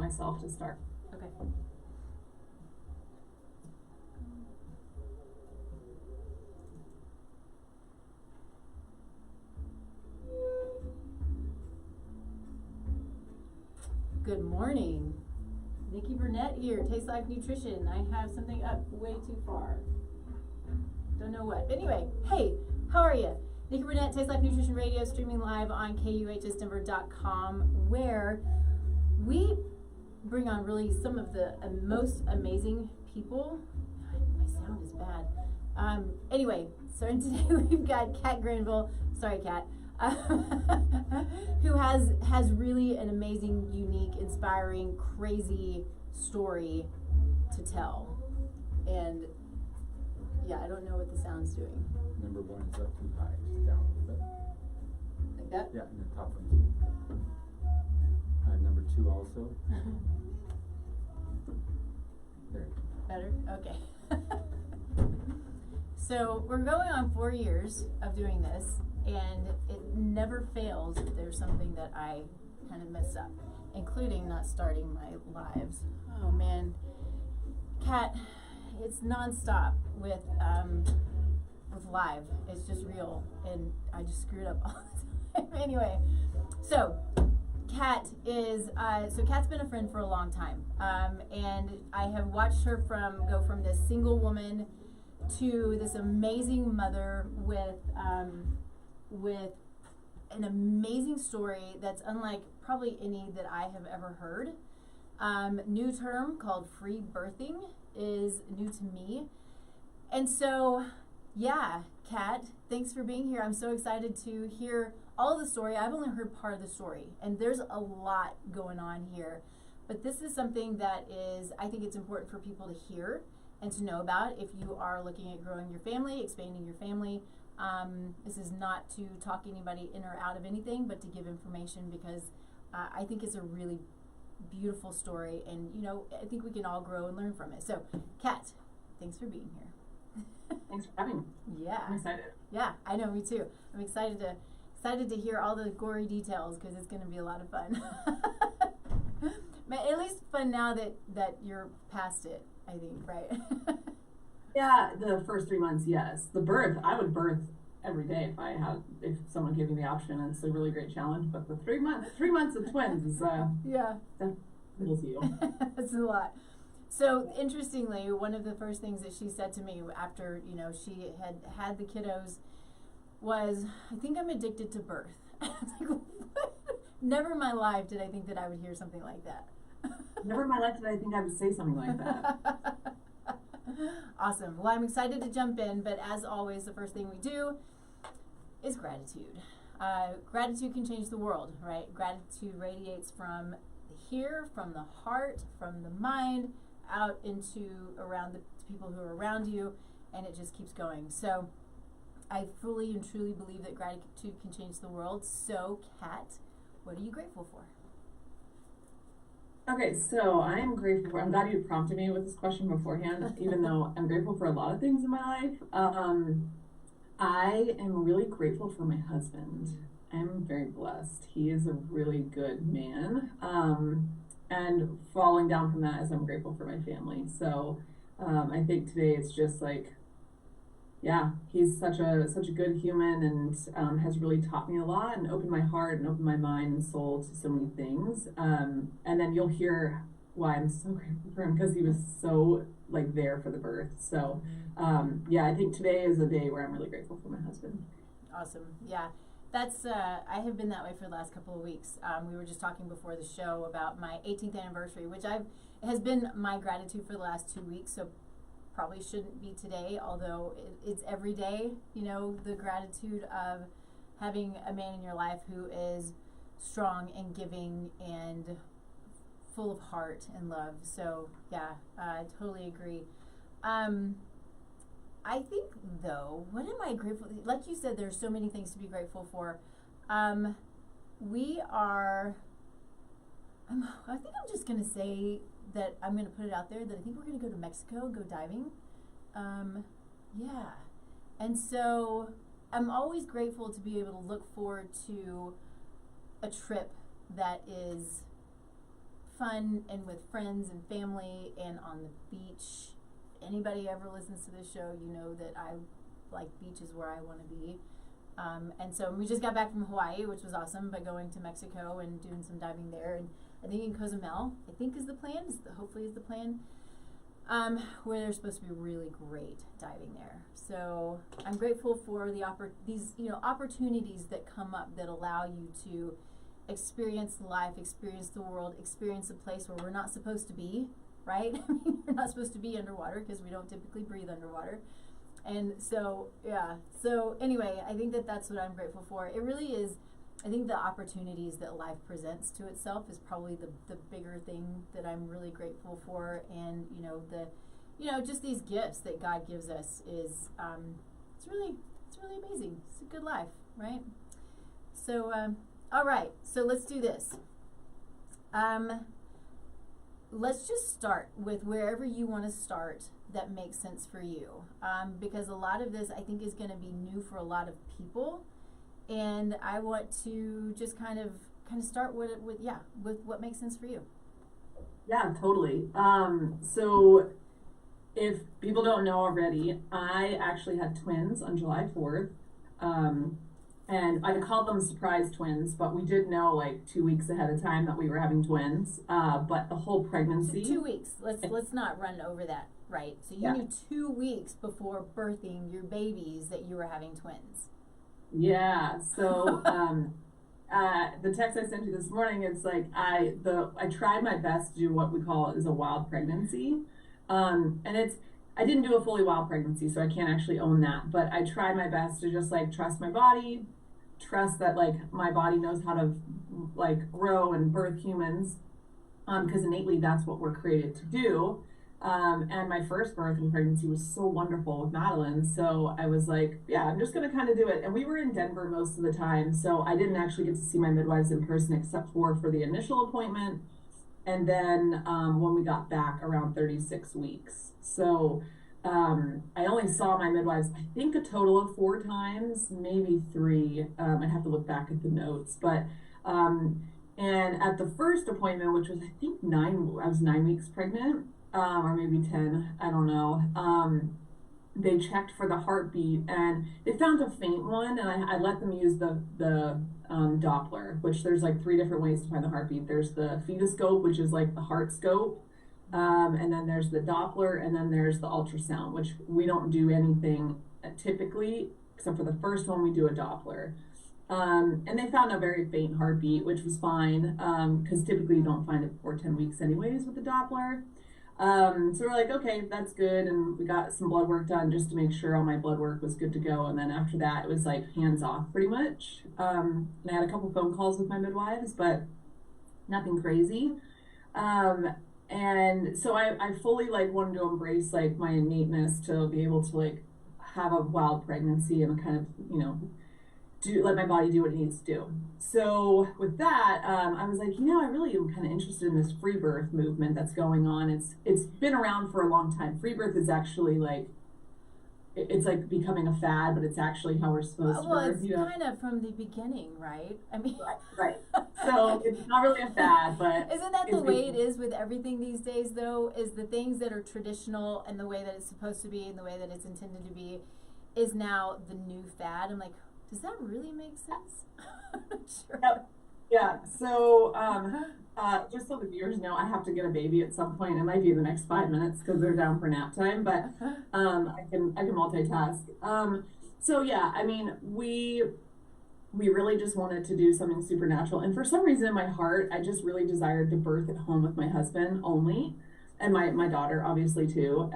myself to start. Okay. Good morning. Nikki Burnett here, Taste Life Nutrition. I have something up way too far. Don't know what. Anyway, hey, how are you? Nikki Burnett, Taste Life Nutrition Radio, streaming live on KUHSdenver.com, where we bring on really some of the most amazing people. My sound is bad. Anyway, so today we've got Kat Granville. Sorry, Kat. Who has really an amazing, unique, inspiring, crazy story to tell. And yeah, I don't know what the sound's doing. Number one is up too high, just down a little bit. Like that? Yeah, and the top one too. Number two also. There. Better? Okay. So we're going on 4 years of doing this, and it never fails that there's something that I kind of mess up, including not starting my lives. Oh man, Kat, it's nonstop with live. It's just real, and I just screw it up all the time. Anyway, so Kat is Kat's been a friend for a long time, and I have watched her go from this single woman to this amazing mother with an amazing story that's unlike probably any that I have ever heard. New term called free birthing is new to me. And so, yeah, Kat, thanks for being here. I'm so excited to hear all of the story. I've only heard part of the story, and there's a lot going on here. But this is something that I think it's important for people to hear and to know about if you are looking at growing your family, expanding your family. This is not to talk anybody in or out of anything, but to give information, because I think it's a really beautiful story, and I think we can all grow and learn from it. So, Kat, thanks for being here. Thanks for having me. Yeah, I'm excited. Yeah, I know, me too. I'm excited to hear all the gory details, because it's going to be a lot of fun. At least fun now that you're past it, I think, right? Yeah, the first 3 months, yes. The birth, I would birth every day if someone gave me the option. And it's a really great challenge. But the 3 months of twins is yeah, that's a little deal. That's a lot. So interestingly, one of the first things that she said to me after she had the kiddos was, "I think I'm addicted to birth." I was like, what? Never in my life did I think that I would hear something like that. Never in my life did I think I would say something like that. Awesome. Well, I'm excited to jump in, but as always, the first thing we do is gratitude. Gratitude can change the world, right? Gratitude radiates from here, from the heart, from the mind, out into around the people who are around you, and it just keeps going. So I fully and truly believe that gratitude can change the world. So, Kat, what are you grateful for? Okay, so I'm glad you prompted me with this question beforehand, even though I'm grateful for a lot of things in my life. I am really grateful for my husband. I'm very blessed. He is a really good man. And falling down from that is I'm grateful for my family. So I think today it's just like, yeah, he's such a good human, and has really taught me a lot and opened my heart and opened my mind and soul to so many things. And then you'll hear why I'm so grateful for him, because he was so there for the birth. So yeah, I think today is a day where I'm really grateful for my husband. Awesome. Yeah. That's I have been that way for the last couple of weeks. We were just talking before the show about my 18th anniversary, which has been my gratitude for the last 2 weeks. So probably shouldn't be today, although it's every day, the gratitude of having a man in your life who is strong and giving and full of heart and love. So yeah, I totally agree. I think, though, what am I grateful for? Like you said, there's so many things to be grateful for. I think I'm just going to say that I'm going to put it out there that I think we're going to go to Mexico, go diving. Yeah. And so I'm always grateful to be able to look forward to a trip that is fun and with friends and family and on the beach. Anybody ever listens to this show, you know that I like beaches where I want to be. And so we just got back from Hawaii, which was awesome, by going to Mexico and doing some diving there. And I think in Cozumel, I think is the plan, hopefully is the plan, where there's supposed to be really great diving there. So I'm grateful for these opportunities that come up that allow you to experience life, experience the world, experience a place where we're not supposed to be, right? I mean, we're not supposed to be underwater because we don't typically breathe underwater. And so, yeah. So anyway, I think that's what I'm grateful for. It really is, I think the opportunities that life presents to itself is probably the bigger thing that I'm really grateful for. And, just these gifts that God gives us is, it's really amazing. It's a good life, right? So, all right. So let's do this. Let's just start with wherever you want to start that makes sense for you, because a lot of this I think is going to be new for a lot of people, and I want to just kind of start with what makes sense for you. Yeah, totally. So if people don't know already, I actually had twins on July 4th, and I called them surprise twins, but we did know like 2 weeks ahead of time that we were having twins. But the whole pregnancy. So 2 weeks. Let's not run over that. Right, so you knew 2 weeks before birthing your babies that you were having twins. Yeah, so the text I sent you this morning, it's like I tried my best to do what we call is a wild pregnancy, and I didn't do a fully wild pregnancy, so I can't actually own that, but I tried my best to just like trust my body, trust that like my body knows how to like grow and birth humans, because innately that's what we're created to do. And my first birth and pregnancy was so wonderful with Madeline. So I was like, yeah, I'm just going to kind of do it. And we were in Denver most of the time. So I didn't actually get to see my midwives in person except for the initial appointment. And then when we got back around 36 weeks. So I only saw my midwives, I think a total of 4 times, maybe 3. I'd have to look back at the notes. But and at the first appointment, which was I think I was 9 weeks pregnant. Or maybe 10, I don't know. They checked for the heartbeat and they found a faint one, and I let them use the Doppler, which there's like 3 different ways to find the heartbeat. There's the fetoscope, which is like the heart scope, and then there's the Doppler, and then there's the ultrasound, which we don't do anything typically, except for the first one we do a Doppler. And they found a very faint heartbeat, which was fine, because typically you don't find it before 10 weeks anyways with the Doppler. So we're like, okay, that's good. And we got some blood work done just to make sure all my blood work was good to go. And then after that, it was like hands off pretty much. And I had a couple phone calls with my midwives, but nothing crazy. And so I fully like wanted to embrace like my innateness to be able to like have a wild pregnancy and kind of, let my body do what it needs to do. So with that, I was like, I really am kind of interested in this free birth movement that's going on. It's been around for a long time. Free birth is actually like, it's like becoming a fad, but it's actually how we're supposed to birth. It's kind of from the beginning, right? I mean, right. So it's not really a fad, but isn't that the way it is with everything these days? Though, is the things that are traditional and the way that it's supposed to be and the way that it's intended to be, is now the new fad. I'm like, does that really make sense? Sure. Yep. Yeah. So, just so the viewers know, I have to get a baby at some point. It might be the next 5 minutes because they're down for nap time, but I can multitask. So yeah, I mean, we really just wanted to do something supernatural, and for some reason in my heart, I just really desired to birth at home with my husband only, and my daughter obviously too.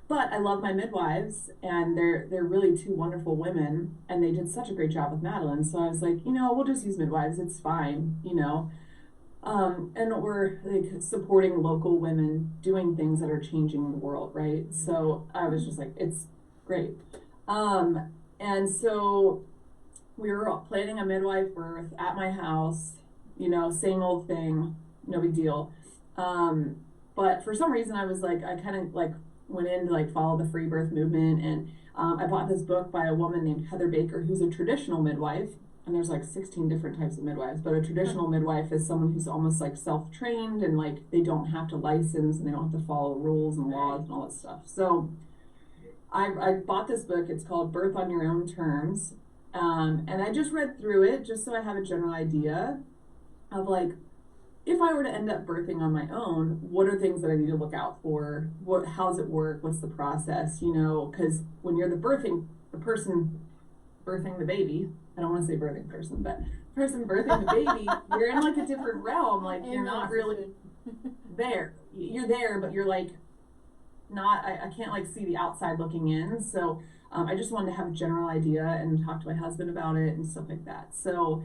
But I love my midwives, and they're really 2 wonderful women, and they did such a great job with Madeline. So I was like, we'll just use midwives. It's fine, and we're like supporting local women doing things that are changing the world, right? So I was just like, it's great. And so we were planning a midwife birth at my house, same old thing, no big deal. But for some reason I was like, I kind of like went in to like follow the free birth movement, and I bought this book by a woman named Heather Baker, who's a traditional midwife. and there's like 16 different types of midwives, but a traditional midwife is someone who's almost like self-trained and like they don't have to license and they don't have to follow rules and laws and all that stuff. So I bought this book. It's called Birth on Your Own Terms. And I just read through it just so I have a general idea of like, if I were to end up birthing on my own, what are things that I need to look out for? How's it work? What's the process? You know, because when you're the person birthing the baby, I don't want to say birthing person, but person birthing the baby, you're in like a different realm. Like you're not really there. You're there, but you're like not, I can't like see the outside looking in. So I just wanted to have a general idea and talk to my husband about it and stuff like that. So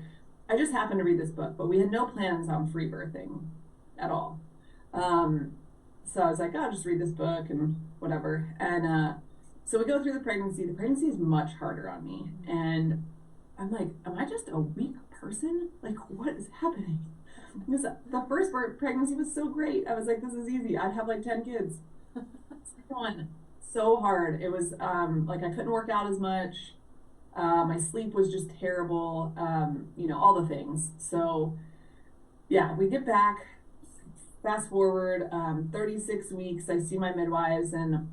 I just happened to read this book, but we had no plans on free birthing at all. So I was like, oh, I'll just read this book and whatever. And so we go through the pregnancy. The pregnancy is much harder on me. And I'm like, am I just a weak person? Like, what is happening? Because the first pregnancy was so great. I was like, this is easy. I'd have like 10 kids. Second one, so hard. It was like I couldn't work out as much. My sleep was just terrible. You know, all the things. So yeah, we get back. Fast forward 36 weeks, I see my midwives, and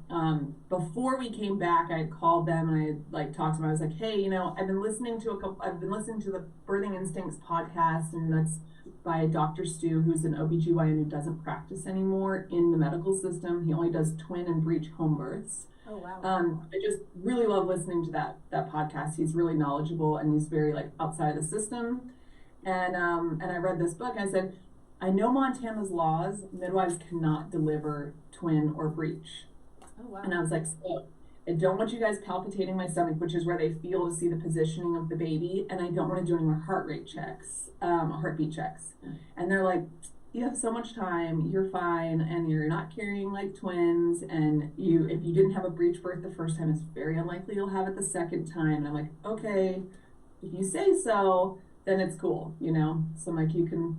before we came back, I had called them and I had, like talked to them. I was like, hey, you know, I've been listening to the Birthing Instincts podcast, and that's by Dr. Stu, who's an OBGYN who doesn't practice anymore in the medical system. He only does twin and breech home births. Oh wow. I just really love listening to that podcast. He's really knowledgeable and he's very like outside the system. And I read this book and I said, I know Montana's laws, midwives cannot deliver twin or breech. Oh wow. And I was like, so I don't want you guys palpitating my stomach, which is where they feel to see the positioning of the baby, and I don't want to do any more heartbeat checks. And they're like, you have so much time, you're fine, and you're not carrying like twins, and if you didn't have a breech birth the first time, it's very unlikely you'll have it the second time. And I'm like, okay, if you say so, then it's cool, you know? So I'm like, you can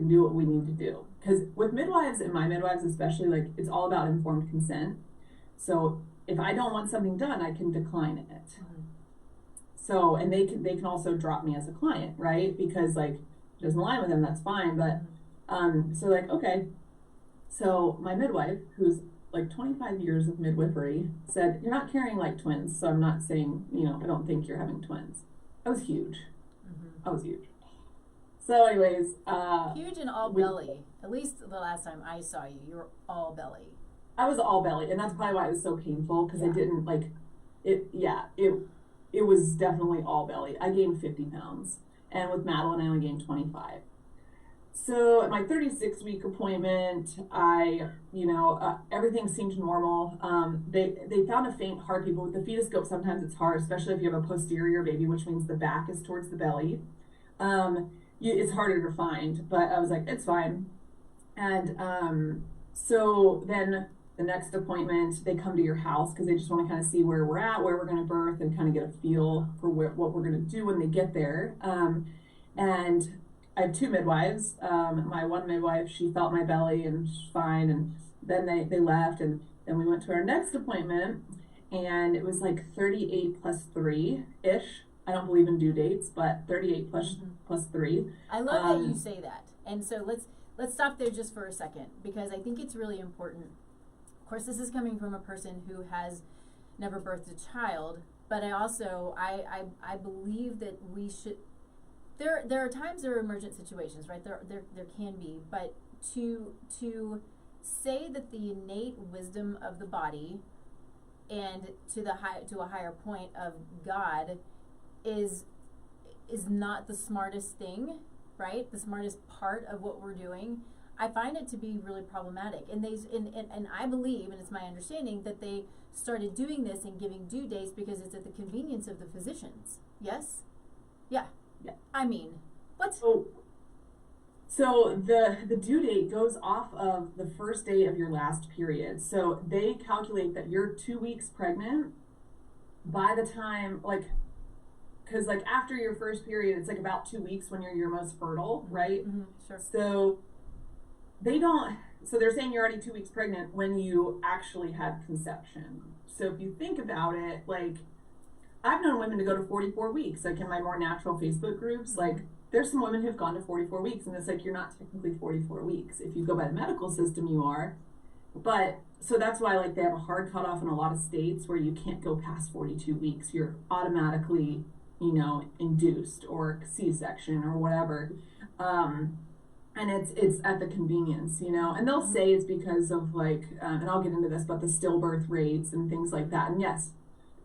do what we need to do. Because with midwives, and my midwives especially, like it's all about informed consent. So if I don't want something done, I can decline it. Mm-hmm. So, and they can also drop me as a client, right? Because like it doesn't align with them, that's fine. But so like, okay. So my midwife, who's like 25 years of midwifery, said, you're not carrying like twins. So I'm not saying, you know, I don't think you're having twins. I was huge. Mm-hmm. I was huge. So anyways, huge and all belly. At least the last time I saw you, you were all belly. I was all belly, and that's probably why it was so painful, because I didn't like it. Yeah, it was definitely all belly. I gained 50 pounds, and with Madeline, I only gained 25. So at my 36-week appointment, everything seemed normal. They found a faint heartbeat, but with the fetoscope, sometimes it's hard, especially if you have a posterior baby, which means the back is towards the belly. It's harder to find, but I was like, it's fine. And so then the next appointment, they come to your house because they just want to kind of see where we're at, where we're going to birth, and kind of get a feel for what we're going to do when they get there. And I have two midwives. My one midwife, she felt my belly and she's fine. And then they left, and then we went to our next appointment, and it was like 38 plus 3-ish. I don't believe in due dates, but 38 plus 3. I love that you say that. And so let's stop there just for a second, because I think it's really important. Of course, this is coming from a person who has never birthed a child, but I also I believe that we should. There are times there are emergent situations, right? There can be, but to say that the innate wisdom of the body and to a higher point of God is not the smartest thing, right? The smartest part of what we're doing. I find it to be really problematic. And and I believe, and it's my understanding, that they started doing this and giving due dates because it's at the convenience of the physicians. Yes? Yeah. I mean, what? So the due date goes off of the first day of your last period. So they calculate that you're 2 weeks pregnant by the time, like, because like after your first period, it's like about 2 weeks when you're your most fertile, right? Mm-hmm, sure. So they're saying you're already 2 weeks pregnant when you actually had conception. So if you think about it, like I've known women to go to 44 weeks, like in my more natural Facebook groups, like there's some women who've gone to 44 weeks, and it's like, you're not technically 44 weeks. If you go by the medical system, you are. But, so that's why, like, they have a hard cutoff in a lot of states where you can't go past 42 weeks. You're automatically, you know, induced or C-section or whatever. And it's at the convenience, you know, and they'll say it's because of like, and I'll get into this, but the stillbirth rates and things like that. And yes,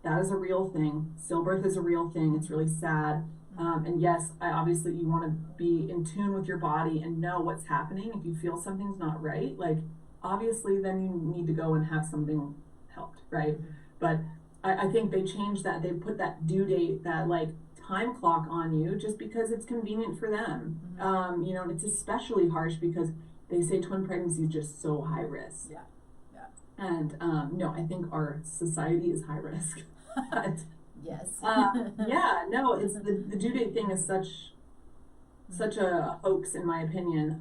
that is a real thing. Stillbirth is a real thing. It's really sad. And yes, obviously you want to be in tune with your body and know what's happening. If you feel something's not right, like obviously then you need to go and have something helped, right? But I think they changed that. They put that due date, that like time clock on you just because it's convenient for them. You know, and it's especially harsh because they say twin pregnancy is just so high risk. Yeah. And no, I think our society is high risk. But yes. yeah, no, it's the due date thing is such a hoax in my opinion.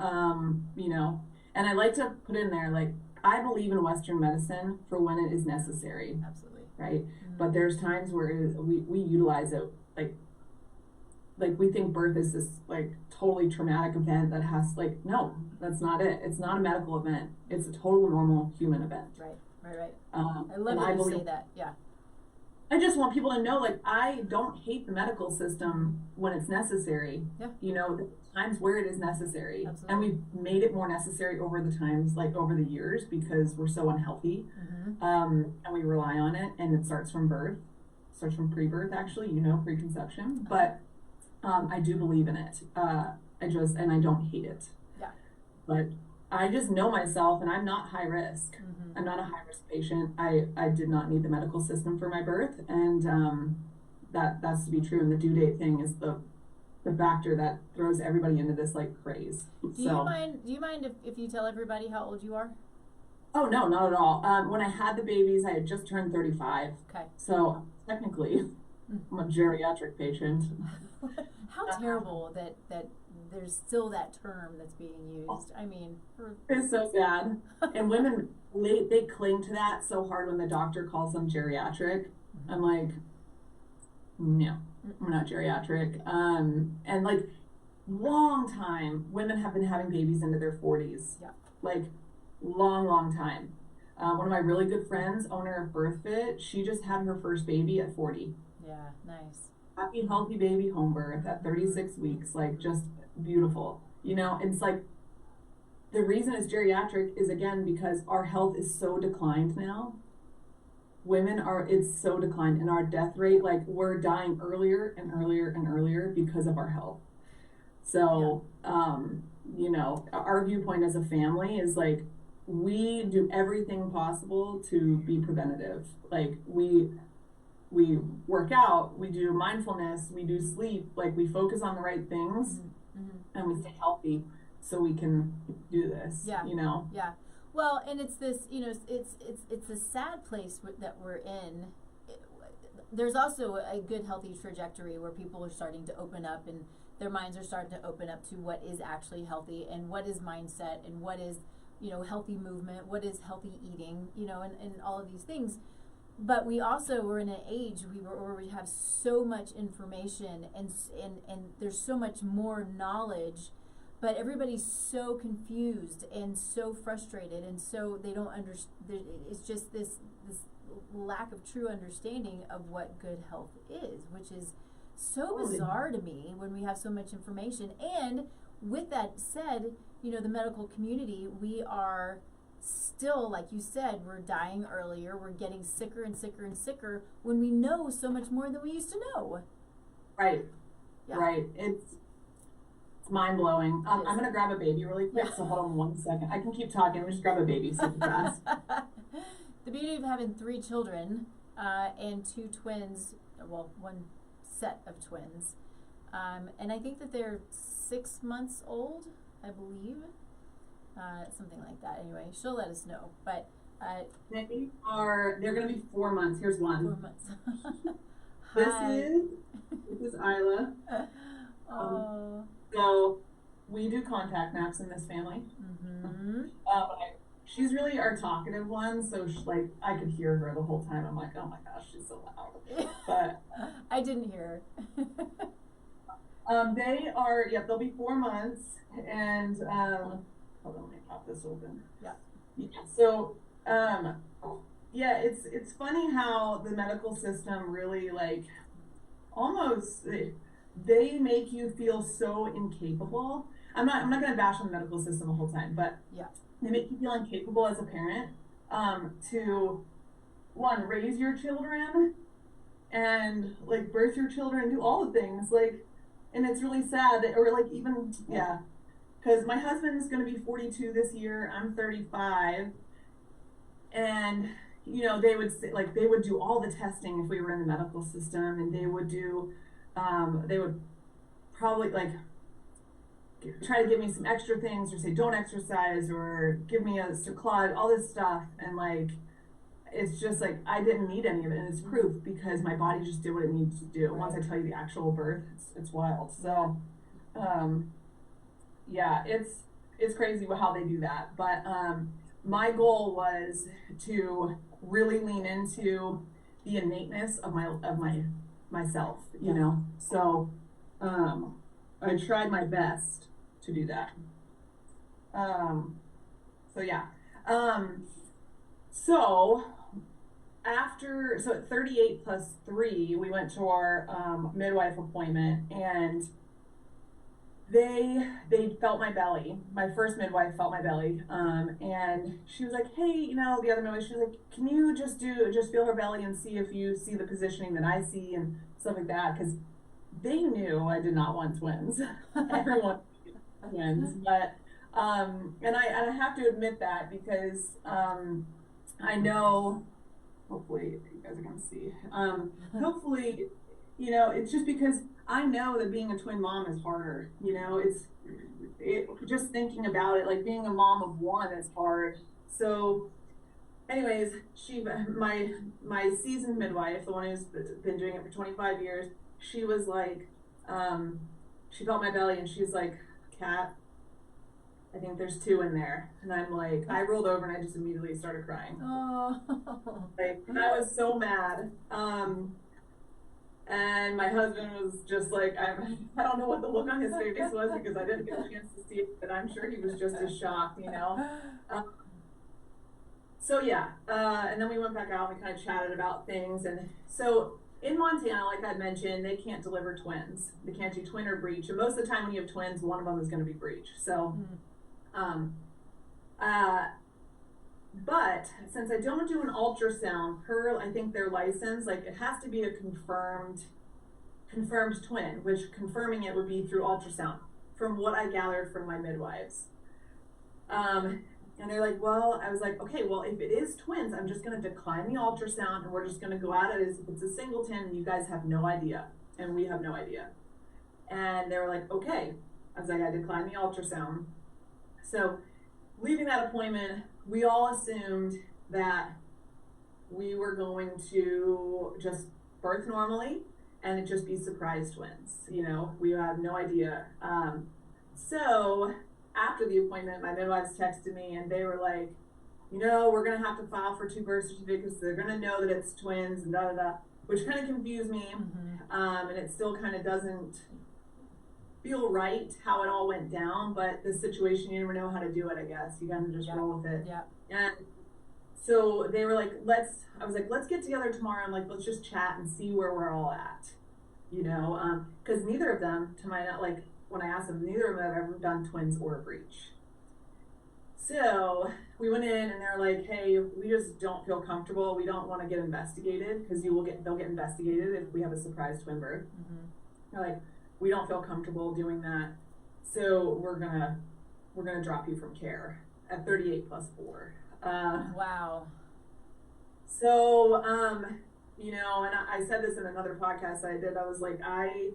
You know, and I like to put in there, like, I believe in Western medicine for when it is necessary. Absolutely. Right? But there's times where we utilize it, like we think birth is this like totally traumatic event that has like, no, that's not it. It's not a medical event. It's a total normal human event. Right. I love and that you say that. Yeah. I just want people to know, like, I don't hate the medical system when it's necessary. Yeah. You know, the times where it is necessary. Absolutely. And we've made it more necessary over the times, like over the years, because we're so unhealthy. And we rely on it, and it starts from birth. It starts from pre-birth, actually, you know, preconception. But I do believe in it. And I don't hate it. Yeah. But I just know myself, and I'm not high risk. I'm not a high risk patient. I did not need the medical system for my birth, and that's to be true. And the due date thing is the factor that throws everybody into this like craze. Do you mind if you tell everybody how old you are? Oh no, not at all. When I had the babies, I had just turned 35. Okay. So technically, I'm a geriatric patient. How terrible that there's still that term that's being used. I mean, it's so sad. And women, they cling to that so hard when the doctor calls them geriatric. I'm like, no, I'm not geriatric. And like, long time, women have been having babies into their 40s. Yeah. Like, long time. One of my really good friends, owner of BirthFit, she just had her first baby at 40. Yeah, nice. Happy, healthy baby, home birth at 36 weeks, like just beautiful. You know, it's like the reason it's geriatric is again because our health is so declined now. It's so declined, and our death rate, like we're dying earlier and earlier because of our health. So, you know, our viewpoint as a family is like we do everything possible to be preventative. Like we work out, we do mindfulness, we do sleep, like we focus on the right things and we stay healthy so we can do this, you know? Yeah. Well, and it's this, you know, it's a sad place that we're in. There's also a good healthy trajectory where people are starting to open up and their minds are starting to open up to what is actually healthy and what is mindset and what is, you know, healthy movement, what is healthy eating, you know, and all of these things. But we also were in an age where we have so much information and there's so much more knowledge, but everybody's so confused and so frustrated, and so they don't understand. It's just this lack of true understanding of what good health is, which is so bizarre to me when we have so much information. And with that said, you know, the medical community, we are still, like you said, we're dying earlier, we're getting sicker and sicker when we know so much more than we used to know. Right. It's mind-blowing. I'm going to grab a baby really quick, so hold on 1 second. I can keep talking, we'll just grab a baby super fast. The beauty of having 3 children and 2 twins, well, 1 set of twins, and I think that they're 6 months old, I believe. Something like that. Anyway, she'll let us know. But they're going to be 4 months. Here's one. 4 months. This is Isla. So we do contact naps in this family. she's really our talkative one, so like I could hear her the whole time. I'm like, oh my gosh, she's so loud. But I didn't hear. they are, yep, they'll be 4 months, and hold on, let me pop this open. Yeah. So, yeah, it's funny how the medical system really like almost they make you feel so incapable. I'm not gonna bash on the medical system the whole time, but Yeah. they make you feel incapable as a parent to one, raise your children and like birth your children, do all the things like, and it's really sad that, or like even yeah, because my husband's gonna be 42 this year. I'm 35, and you know they would say, like they would do all the testing if we were in the medical system, and they would do they would probably like try to give me some extra things or say don't exercise or give me a clot, all this stuff, and like it's just like I didn't need any of it, and it's proof because my body just did what it needed to do. Once I tell you the actual birth, it's wild. So yeah, it's crazy how they do that, but my goal was to really lean into the innateness of myself, you know. So I tried my best to do that. So yeah. So at 38 plus 3, we went to our midwife appointment, and they felt my belly. My first midwife felt my belly, and she was like, hey, you know, the other midwife, she was like, can you just feel her belly and see if you see the positioning that I see and stuff like that, because they knew I did not want twins. Everyone twins, but and I have to admit that because I know, hopefully you guys are gonna see, hopefully, you know, it's just because I know that being a twin mom is harder. You know, just thinking about it, like being a mom of one is hard. So anyways, my seasoned midwife, the one who's been doing it for 25 years, she was like, she felt my belly and she's like, Kat, I think there's 2 in there. And I'm like, I rolled over and I just immediately started crying. Oh. Like, I was so mad. And my husband was just like, I don't know what the look on his face was because I didn't get a chance to see it, but I'm sure he was just as shocked, you know. So yeah, and then we went back out and we kind of chatted about things. And so in Montana, like I mentioned, they can't deliver twins. They can't do twin or breech. And most of the time when you have twins, one of them is going to be breech. So, but since I don't do an ultrasound per, I think their license, like it has to be a confirmed twin, which confirming it would be through ultrasound, from what I gathered from my midwives. And they're like, well, I was like, okay, well, if it is twins, I'm just going to decline the ultrasound and we're just going to go at it as if it's a singleton and you guys have no idea. And we have no idea. And they were like, okay. I was like, I declined the ultrasound. So leaving that appointment, we all assumed that we were going to just birth normally and it just be surprise twins. You know, we had no idea. So after the appointment, my midwives texted me and they were like, you know, we're going to have to file for 2 birth certificates. They're going to know that it's twins and da da da, which kind of confused me. And it still kind of doesn't feel right how it all went down, but the situation, you never know how to do it, I guess. You gotta just roll with it. Yeah. And so they were like, I was like, let's get together tomorrow and like, let's just chat and see where we're all at. You know, because neither of them, to my, like, when I asked them, neither of them have ever done twins or a breech. So we went in and they're like, hey, we just don't feel comfortable. We don't want to get investigated because they'll get investigated if we have a surprise twin birth. They're like, we don't feel comfortable doing that, so we're gonna drop you from care at 38 plus 4. Wow. So you know, and I said this in another podcast I did. I was like, I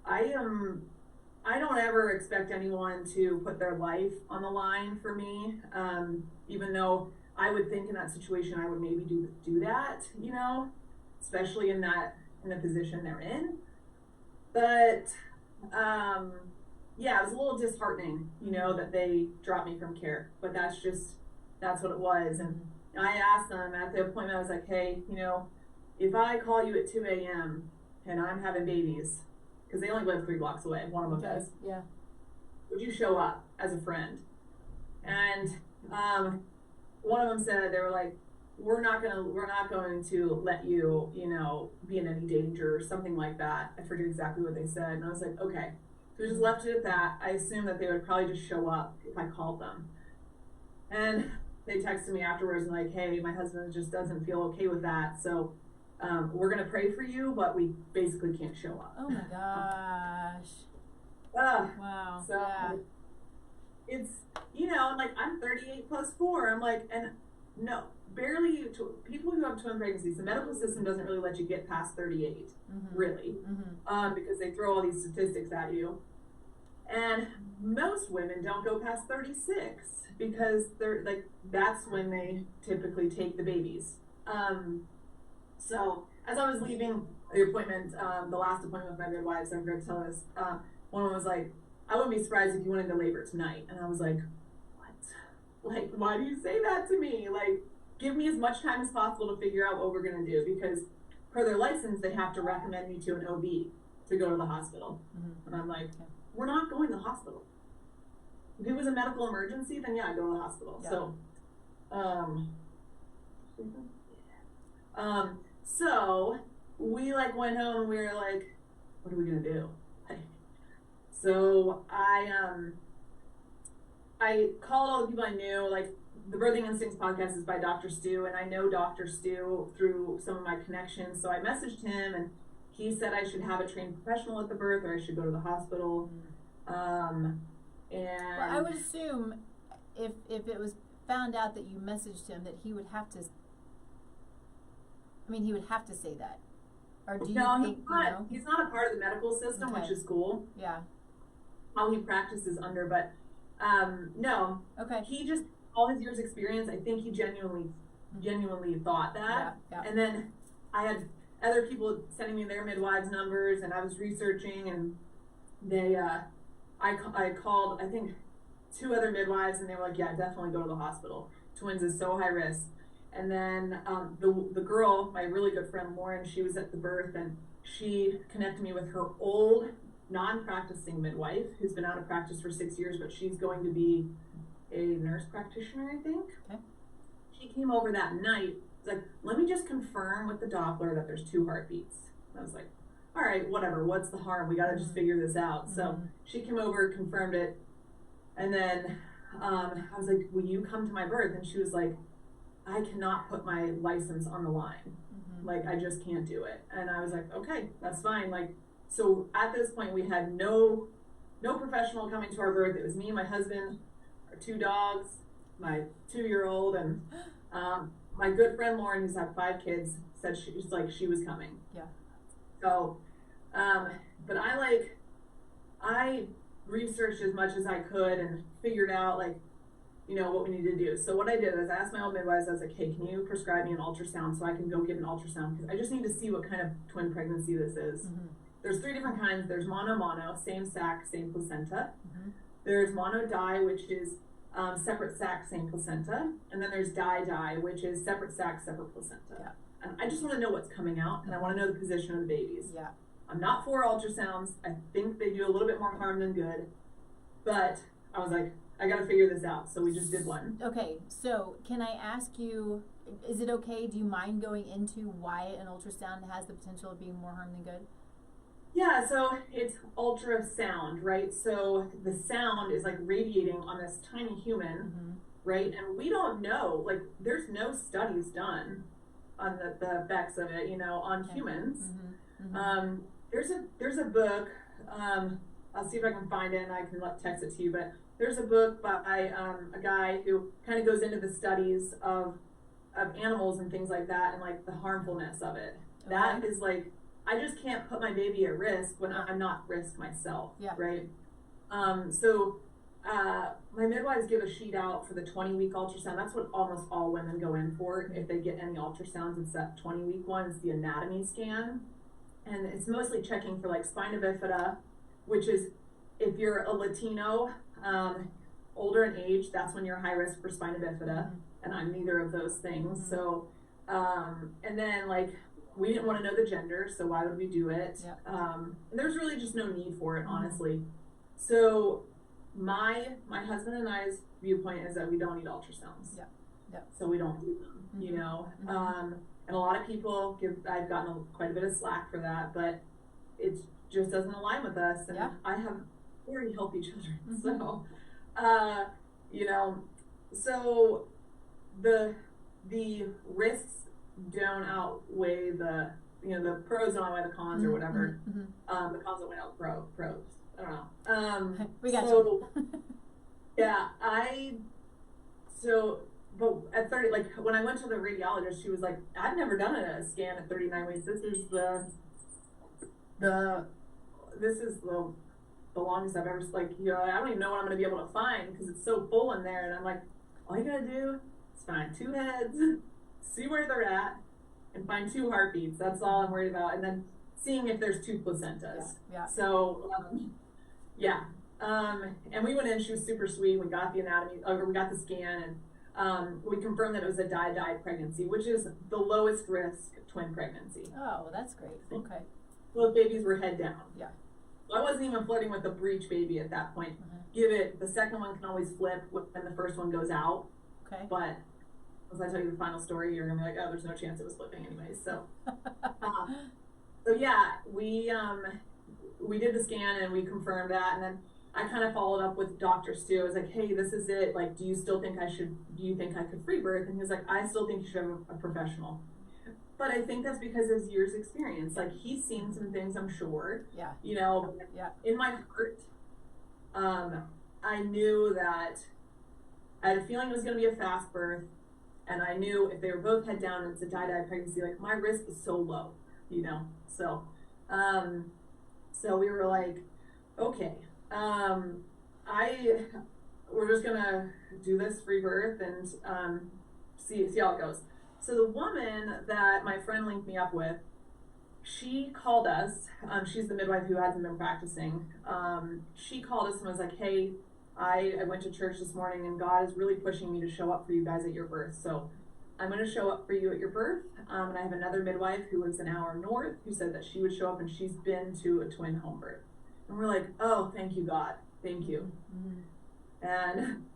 don't ever expect anyone to put their life on the line for me, even though I would think in that situation I would maybe do that, you know, especially in the position they're in. But yeah, it was a little disheartening, you know, that they dropped me from care. But that's just that's what it was. And I asked them at the appointment, I was like, hey, you know, if I call you at 2 a.m. and I'm having babies, because they only live 3 blocks away, one of them does, Yeah. would you show up as a friend? And one of them said, they were like, we're not going to let you, you know, be in any danger or something like that. I forget exactly what they said. And I was like, okay. So we just left it at that. I assumed that they would probably just show up if I called them. And they texted me afterwards and like, hey, my husband just doesn't feel okay with that. So we're going to pray for you, but we basically can't show up. Oh my gosh. Wow. So it's, you know, like I'm 38 plus 4. I'm like, and no, barely, people who have twin pregnancies, the medical system doesn't really let you get past 38, really, because they throw all these statistics at you. And most women don't go past 36 because they're like, that's when they typically take the babies. So as I was leaving the appointment, the last appointment with my midwives, I'm going to tell this, one of them was like, I wouldn't be surprised if you went into labor tonight. And I was like, what? Like, why do you say that to me? Like, give me as much time as possible to figure out what we're going to do, because per their license, they have to recommend me to an OB to go to the hospital. And I'm like, we're not going to the hospital. If it was a medical emergency, then yeah, I'd go to the hospital. So we like went home and we were like, what are we going to do? So I called all the people I knew, like the Birthing Instincts podcast is by Dr. Stu, and I know Dr. Stu through some of my connections. So I messaged him and he said I should have a trained professional at the birth or I should go to the hospital. And well, I would assume if it was found out that you messaged him that he would have to, he would have to say that. Or do you think, he's not a part of the medical system, which is cool. Yeah. How he practices under, but no. Okay. He just, all his years experience, I think he genuinely thought that. Yeah. And then I had other people sending me their midwives numbers, and I was researching, and they, I called, I think, 2 other midwives, and they were like, yeah, definitely go to the hospital. Twins is so high risk. And then the girl, my really good friend Lauren, she was at the birth, and she connected me with her old non-practicing midwife who's been out of practice for 6 years, but she's going to be a nurse practitioner, I think. Okay. She came over that night. Was like, let me just confirm with the Doppler that there's 2 heartbeats. And I was like, all right, whatever. What's the harm? We got to just figure this out. So she came over, confirmed it, and then I was like, will you come to my birth? And she was like, I cannot put my license on the line. Like, I just can't do it. And I was like, okay, that's fine. Like, so at this point, we had no professional coming to our birth. It was me, my husband, our 2 dogs, my 2-year-old, and my good friend Lauren, who's had 5 kids, said she was coming. Yeah. So, but I researched as much as I could and figured out what we needed to do. So what I did is I asked my old midwives, I was like, hey, can you prescribe me an ultrasound so I can go get an ultrasound? Because I just need to see what kind of twin pregnancy this is. There's 3 different kinds. There's mono, same sac, same placenta. There's mono-di, which is separate sac, same placenta. And then there's di-di, which is separate sac, separate placenta. Yeah. And I just want to know what's coming out, and I want to know the position of the babies. Yeah. I'm not for ultrasounds. I think they do a little bit more harm than good. But I was like, I got to figure this out. So we just did one. Okay. So can I ask you, is it okay? Do you mind going into why an ultrasound has the potential of being more harm than good? Yeah, so it's ultrasound, right? So the sound is like radiating on this tiny human, right? And we don't know, like there's no studies done on the effects of it, on humans. There's a book, I'll see if I can find it and I can text it to you, but there's a book by a guy who kind of goes into the studies of animals and things like that and like the harmfulness of it. Okay. That is like, I just can't put my baby at risk when I'm not risk myself, right? So my midwives give a sheet out for the 20-week ultrasound. That's what almost all women go in for. If they get any ultrasounds, it's that 20-week one. It's the anatomy scan. And it's mostly checking for like spina bifida, which is if you're a Latino, older in age, that's when you're high risk for spina bifida. and I'm neither of those things. So, and then like, we didn't want to know the gender, so why would we do it? Yep. And there's really just no need for it, honestly. So my husband and I's viewpoint is that we don't need ultrasounds. Yep. Yep. So we don't do them, you know. And a lot of people I've gotten quite a bit of slack for that, but it just doesn't align with us. And I have very healthy children, so you know, so the risks don't outweigh the pros don't outweigh the cons or whatever. The cons outweigh the pros. I don't know. We got you. Yeah, but at 30, like when I went to the radiologist, she was like, I've never done a scan at 39 weeks. This is the longest I've ever, like, you know, I don't even know what I'm going to be able to find because it's so full in there. And I'm like, all you got to do is find 2 heads, see where they're at, and find 2 heartbeats. That's all I'm worried about. And then seeing if there's 2 placentas. Yeah. So, and we went in, she was super sweet. We got the anatomy, we got the scan, and we confirmed that it was a defied pregnancy, which is the lowest risk twin pregnancy. Oh, well, that's great. Okay. Both babies were head down. Yeah. So I wasn't even flirting with the breech baby at that point. The second one can always flip when the first one goes out. Okay. But once I tell you the final story, you're gonna be like, oh, there's no chance it was flipping anyways. So, so yeah, we did the scan and we confirmed that, and then I kind of followed up with Dr. Stu. I was like, hey, this is it. Like, do you think I could free birth? And he was like, I still think you should have a professional. But I think that's because of his years experience. Like, he's seen some things, I'm sure. Yeah. You know, in my heart, I knew that I had a feeling it was going to be a fast birth. And I knew if they were both head down and it's a defied pregnancy, like, my risk is so low, you know? So, so we were like, okay, we're just gonna do this free birth and see how it goes. So the woman that my friend linked me up with, she called us. She's the midwife who hasn't been practicing. She called us and was like, hey, I went to church this morning and God is really pushing me to show up for you guys at your birth. So I'm going to show up for you at your birth. And I have another midwife who lives an hour north who said that she would show up, and she's been to a twin home birth. And we're like, oh, thank you, God. Thank you. And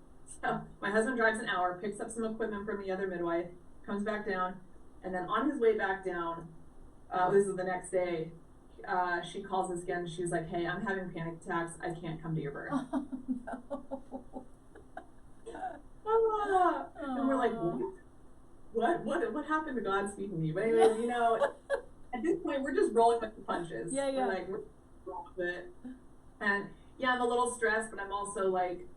so my husband drives an hour, picks up some equipment from the other midwife, comes back down, and then on his way back down, this is the next day, she calls us again. She's like, hey, I'm having panic attacks. I can't come to your birth. Oh, no. And we're like, what happened to God speaking to you? But anyway, you know, at this point, we're just rolling with the punches. Yeah. We're like, we're rolling with it. And yeah, I'm a little stressed, but I'm also like,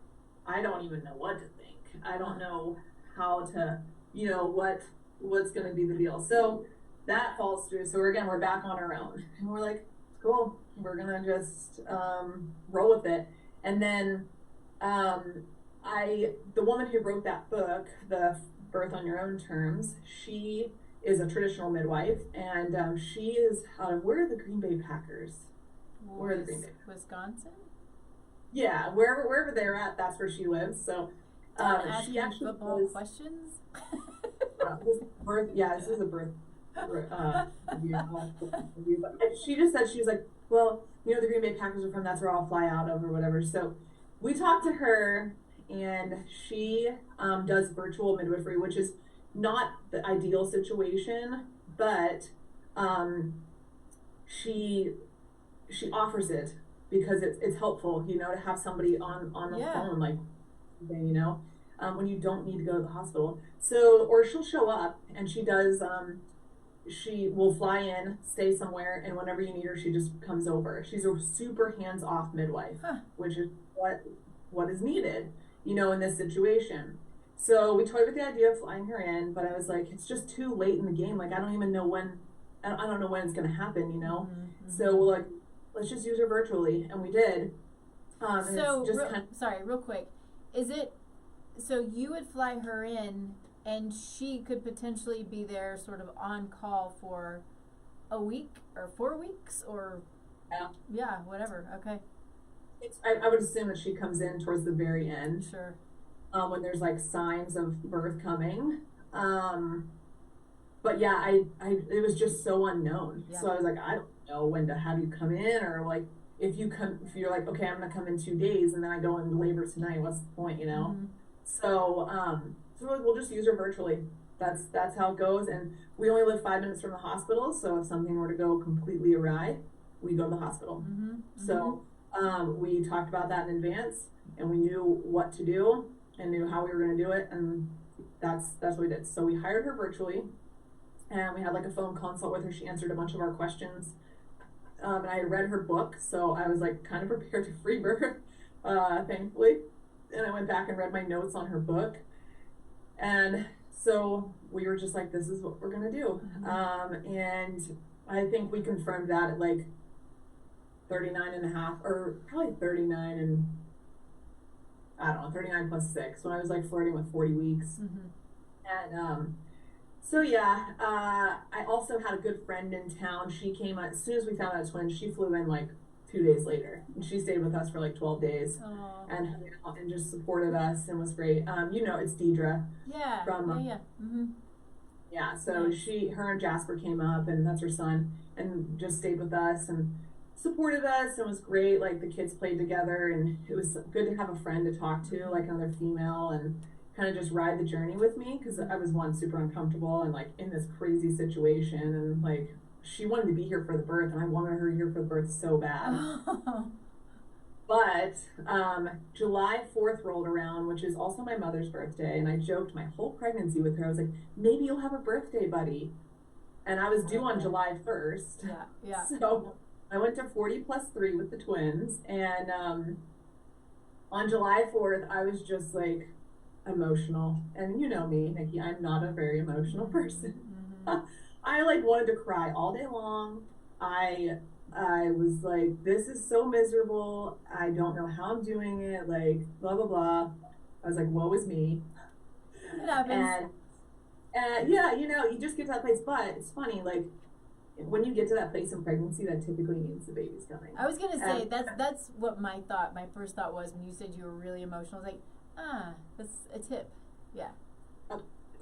I don't even know what to think. I don't know how to, you know, what's going to be the deal. So that falls through. So again, we're back on our own. And we're like, cool, we're going to just roll with it. And then the woman who wrote that book, The Birth on Your Own Terms, she is a traditional midwife, and she is out of, where are the Green Bay Packers? Where are the Green Bay? Wisconsin? Yeah, wherever they're at, that's where she lives. So she actually football questions. This is a birth review. But she just said, she was like, well, you know, the Green Bay Packers are from, that's where I'll fly out of or whatever. So we talked to her, and she does virtual midwifery, which is not the ideal situation, but she offers it because it's helpful, you know, to have somebody on the phone, like, you know, when you don't need to go to the hospital. So, or she'll show up, and she does, she will fly in, stay somewhere, and whenever you need her, she just comes over. She's a super hands-off midwife, which is what is needed, you know, in this situation. So we toyed with the idea of flying her in, but I was like, it's just too late in the game. Like, I don't even know when, I don't know when it's going to happen, you know? So we're like, let's just use her virtually. And we did. So, sorry, real quick. Is it, so you would fly her in, and she could potentially be there sort of on call for a week or 4 weeks or? Yeah, whatever. Okay. I would assume that she comes in towards the very end. Sure. when there's like signs of birth coming. But yeah, it was just so unknown. Yeah. So I was like, I don't know when to have you come in, or like if you're like, okay, I'm gonna come in 2 days and then I go into labor tonight. What's the point, you know? Mm-hmm. So we're like, we'll just use her virtually. That's how it goes. And we only live 5 minutes from the hospital, so if something were to go completely awry, we go to the hospital. Mm-hmm. So we talked about that in advance, and we knew what to do and knew how we were going to do it, and that's what we did. So we hired her virtually, and we had like a phone consult with her. She answered a bunch of our questions, and I had read her book, so I was like kind of prepared to free birth, thankfully. And I went back and read my notes on her book, and so we were just like, this is what we're going to do. And I think we confirmed that at like 39 and a half, or probably 39 and I don't know, 39 plus 6, when I was like flirting with 40 weeks. And so yeah, I also had a good friend in town. She came as soon as we found out twins. She flew in like 2 days later, and she stayed with us for like 12 days. Aww. and just supported us and was great. It's Deidre. Yeah. From yeah. Mm-hmm. Yeah, so her and Jasper came up, and that's her son, and just stayed with us and supported us, and was great. Like, the kids played together, and it was good to have a friend to talk to, like another female, and kind of just ride the journey with me, because I was super uncomfortable and like in this crazy situation, and like she wanted to be here for the birth, and I wanted her here for the birth so bad. But July 4th rolled around, which is also my mother's birthday, and I joked my whole pregnancy with her. I was like, maybe you'll have a birthday buddy. And I was due on July 1st. Yeah. So I went to 40+3 with the twins, and on July 4th, I was just like emotional. And you know me, Nikki, I'm not a very emotional person. I like wanted to cry all day long. I was like, this is so miserable. I don't know how I'm doing it. Like, blah, blah, blah. I was like, woe is me. It happens. And yeah, you just get to that place. But it's funny, like, when you get to that place in pregnancy, that typically means the baby's coming. I was going to say, that's what my first thought was when you said you were really emotional. I was like, that's a tip. Yeah.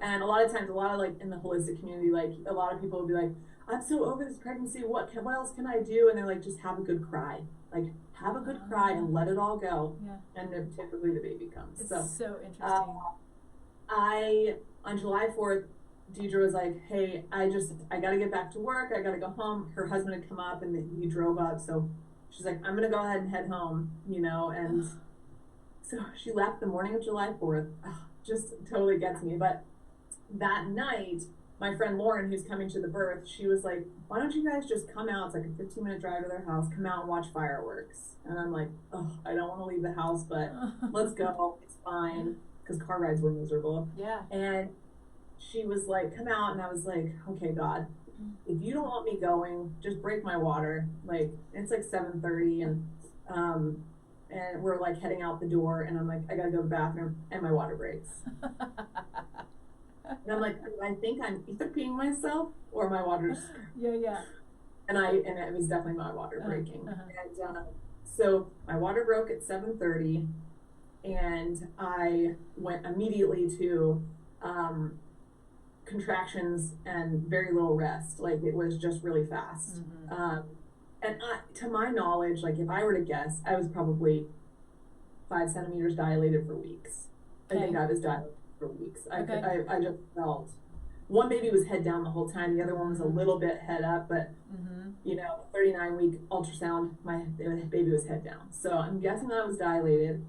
And a lot of times, like in the holistic community, like a lot of people will be like, I'm so over this pregnancy. What else can I do? And they're like, just have a good cry. Like, have a good cry and let it all go. Yeah. And then typically the baby comes. It's so interesting. On July 4th, Deidre was like, hey, I got to get back to work. I got to go home. Her husband had come up and he drove up. So she's like, I'm going to go ahead and head home, and so she left the morning of July 4th. Just totally gets me. But that night, my friend Lauren, who's coming to the birth, she was like, why don't you guys just come out? It's like a 15-minute drive to their house. Come out and watch fireworks. And I'm like, oh, I don't want to leave the house, but let's go. It's fine. Because car rides were miserable. Yeah. And she was like, come out. And I was like, okay, God, if you don't want me going, just break my water. Like, it's like 7:30, and we're like heading out the door. And I'm like, I got to go to the bathroom. And my water breaks. And I'm like, I think I'm either peeing myself or my water's. Yeah. And it was definitely my water breaking. And so my water broke at 7:30, and I went immediately to contractions and very little rest. Like, it was just really fast. And to my knowledge, like, if I were to guess, I was probably 5 centimeters dilated for weeks. I think I was dilated for weeks. I just felt one baby was head down the whole time. The other one was a little bit head up, but 39-week ultrasound, my baby was head down. So I'm guessing that I was dilated.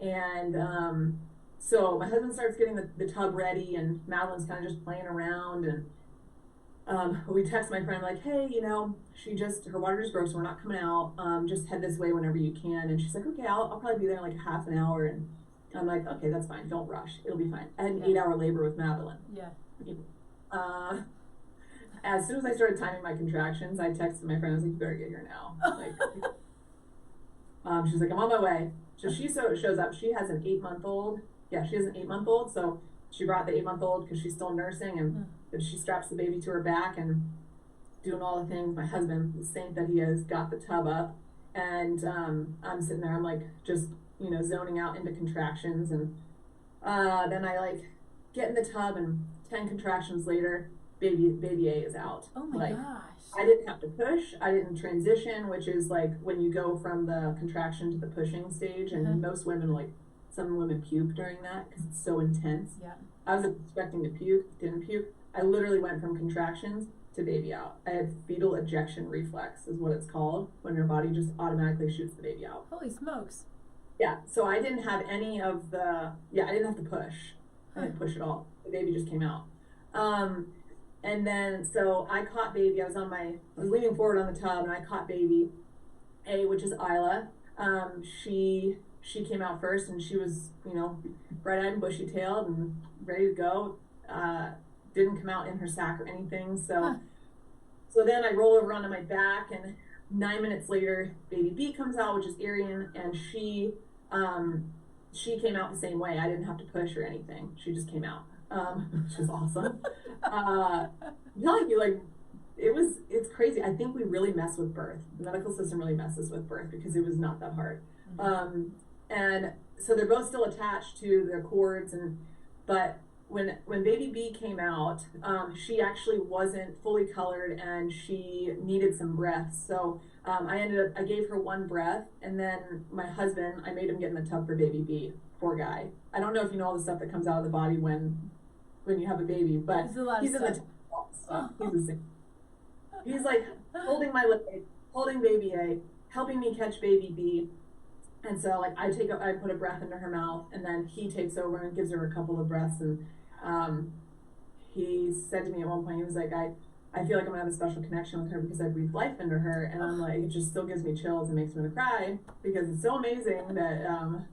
And so my husband starts getting the tub ready, and Madeline's kind of just playing around. And we text my friend like, hey, her water just broke, so we're not coming out. Just head this way whenever you can. And she's like, okay, I'll probably be there in like half an hour. And I'm like, okay, that's fine. Don't rush. It'll be fine. I had an 8-hour labor with Madeline. Yeah. As soon as I started timing my contractions, I texted my friend. I was like, you better get here now. Like, she's like, I'm on my way. So she shows up. She has an 8-month-old. Yeah, she has an 8-month-old. So she brought the 8-month-old because she's still nursing, and she straps the baby to her back and doing all the things. My husband, the saint that he is, got the tub up, and I'm sitting there. I'm like, just zoning out into contractions, and Then I like get in the tub, and 10 contractions later, baby A is out. Oh my like, gosh. I didn't have to push. I didn't transition, which is like when you go from the contraction to the pushing stage, and most women, like some women puke during that because it's so intense. Yeah. I was expecting to puke, didn't puke. I literally went from contractions to baby out. I had fetal ejection reflex, is what it's called, when your body just automatically shoots the baby out. Holy smokes. Yeah, so I didn't have any of the, I didn't have to push. I didn't push at all. The baby just came out. And then, so I caught baby. I was leaning forward on the tub, and I caught baby A, which is Isla. She came out first, and she was, bright-eyed and bushy-tailed and ready to go. Didn't come out in her sack or anything. So then I roll over onto my back, and 9 minutes later, baby B comes out, which is Arian, and she came out the same way. I didn't have to push or anything. She just came out, which was awesome. I'm telling you, like, it's crazy. I think we really mess with birth. The medical system really messes with birth because it was not that hard. And so they're both still attached to their cords, but when baby B came out, she actually wasn't fully colored, and she needed some breath. So I gave her one breath, and then my husband, I made him get in the tub for baby B. Poor guy. I don't know if you know all the stuff that comes out of the body when you have a baby, but he's in the tub. He's like holding my leg, holding baby A, helping me catch baby B. And so like I put a breath into her mouth, and then he takes over and gives her a couple of breaths. And he said to me at one point, he was like, I feel like I'm gonna have a special connection with her because I breathed life into her. And I'm like, it just still gives me chills and makes me want to cry because it's so amazing that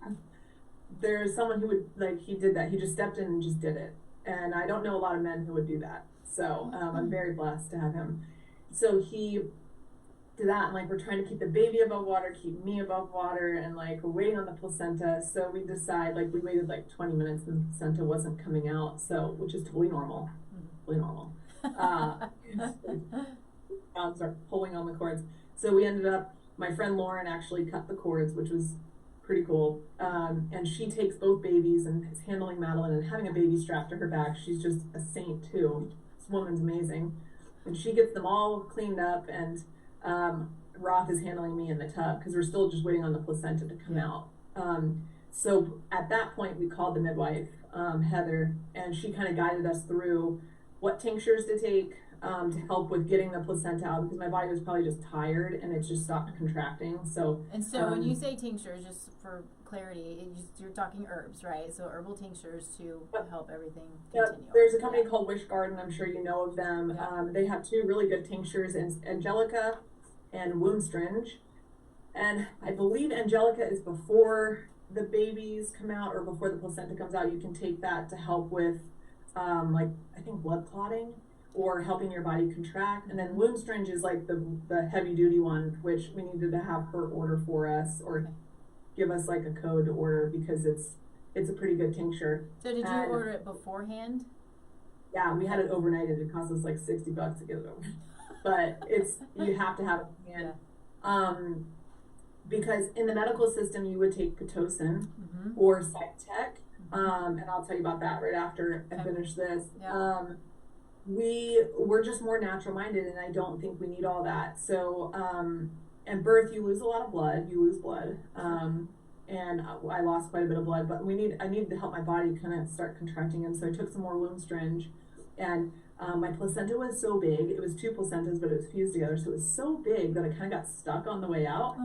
there's someone who would, like, he did that. He just stepped in and just did it. And I don't know a lot of men who would do that. So I'm very blessed to have him. So he did that, and like we're trying to keep the baby above water, keep me above water, and like we're waiting on the placenta. So we decide, like, we waited like 20 minutes and the placenta wasn't coming out, so, which is totally normal. Totally normal. Start pulling on the cords. So we ended up, my friend Lauren actually cut the cords, which was pretty cool. And she takes both babies and is handling Madeline and having a baby strapped to her back. She's just a saint too. This woman's amazing. And she gets them all cleaned up, and Roth is handling me in the tub because we're still just waiting on the placenta to come out. So at that point, we called the midwife, Heather, and she kind of guided us through what tinctures to take to help with getting the placenta out, because my body was probably just tired and it just stopped contracting. So when you say tinctures, just for clarity, you're talking herbs, right? So herbal tinctures to help everything continue. There's a company called Wish Garden. I'm sure you know of them. They have two really good tinctures, Angelica and Womb Stringe. And I believe Angelica is before the babies come out or before the placenta comes out. You can take that to help with like, I think, blood clotting or helping your body contract. And then Womb Stringe is like the heavy duty one, which we needed to have her order for us, or give us like a code to order, because it's a pretty good tincture. So did you order it beforehand? Yeah, we had it overnighted. It cost us like $60 to get it over. But you have to have it in hand. Because in the medical system, you would take Pitocin or Cytec. And I'll tell you about that right after I finish this. We're just more natural minded, and I don't think we need all that. So, and birth, you lose a lot of blood, you lose blood. And I lost quite a bit of blood, but I needed to help my body kind of start contracting. And so I took some more Womb Stringe, and my placenta was so big. It was two placentas, but it was fused together. So it was so big that I kind of got stuck on the way out.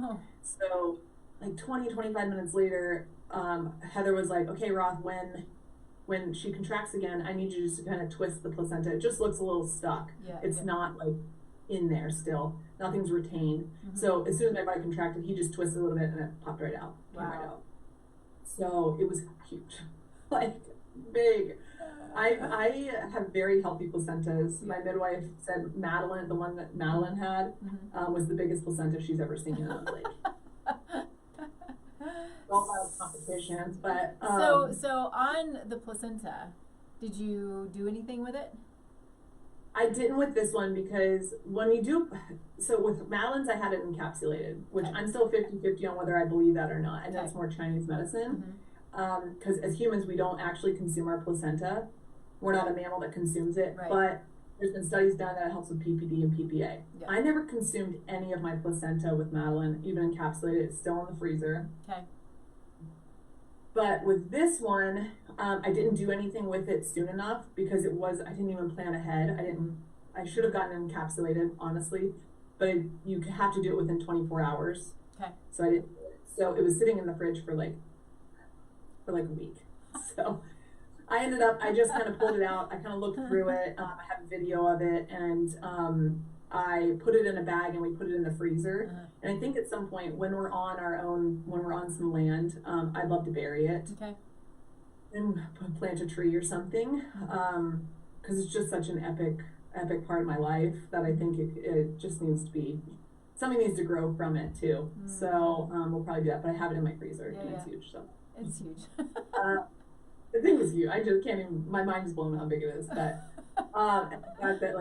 So like 25 minutes later, Heather was like, okay, Roth, when she contracts again, I need you just to kind of twist the placenta. It just looks a little stuck. It's not like in there still. Nothing's retained. So as soon as my body contracted, he just twisted a little bit and it popped right out. Came right out. So it was huge. Like, big. I have very healthy placentas. My midwife said Madeline, the one that Madeline had, was the biggest placenta she's ever seen in a lake. All out of competitions, but so on the placenta, did you do anything with it? I didn't with this one, because when you do, so with Madeline's I had it encapsulated, which I'm still 50-50 on whether I believe that or not, and that's more Chinese medicine. because as humans, we don't actually consume our placenta. We're not a mammal that consumes it, Right. but there's been studies done that it helps with PPD and PPA. Yeah. I never consumed any of my placenta with Madeline, even encapsulated. It's still in the freezer. Okay. But with this one, I didn't do anything with it soon enough because I didn't even plan ahead. I should have gotten it encapsulated, honestly, but you have to do it within 24 hours. Okay. So I didn't. So it was sitting in the fridge for like a week. So I just kind of pulled it out. I kind of looked through it. I have a video of it, and I put it in a bag and we put it in the freezer. Uh-huh. And I think at some point when we're on some land, I'd love to bury it. Okay. And plant a tree or something. Because it's just such an epic part of my life that I think it just something needs to grow from it too. Mm. So we'll probably do that, but I have it in my freezer and it's Yeah. huge. So It's huge. the thing is huge. I just can't even, my mind is blown how big it is. But the fact that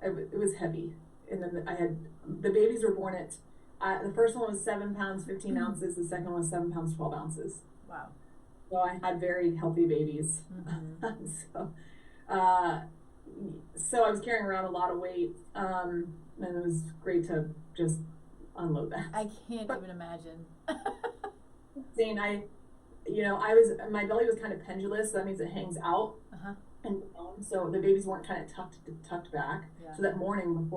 it was heavy. And then the babies were born the first one was 7 pounds, 15 ounces. The second one was 7 pounds, 12 ounces. Wow. So I had very healthy babies. Mm-hmm. So I was carrying around a lot of weight, and it was great to just unload that. I can't even imagine. My belly was kind of pendulous, so that means it hangs out. Uh-huh. And so the babies weren't kind of tucked back. Yeah. So that morning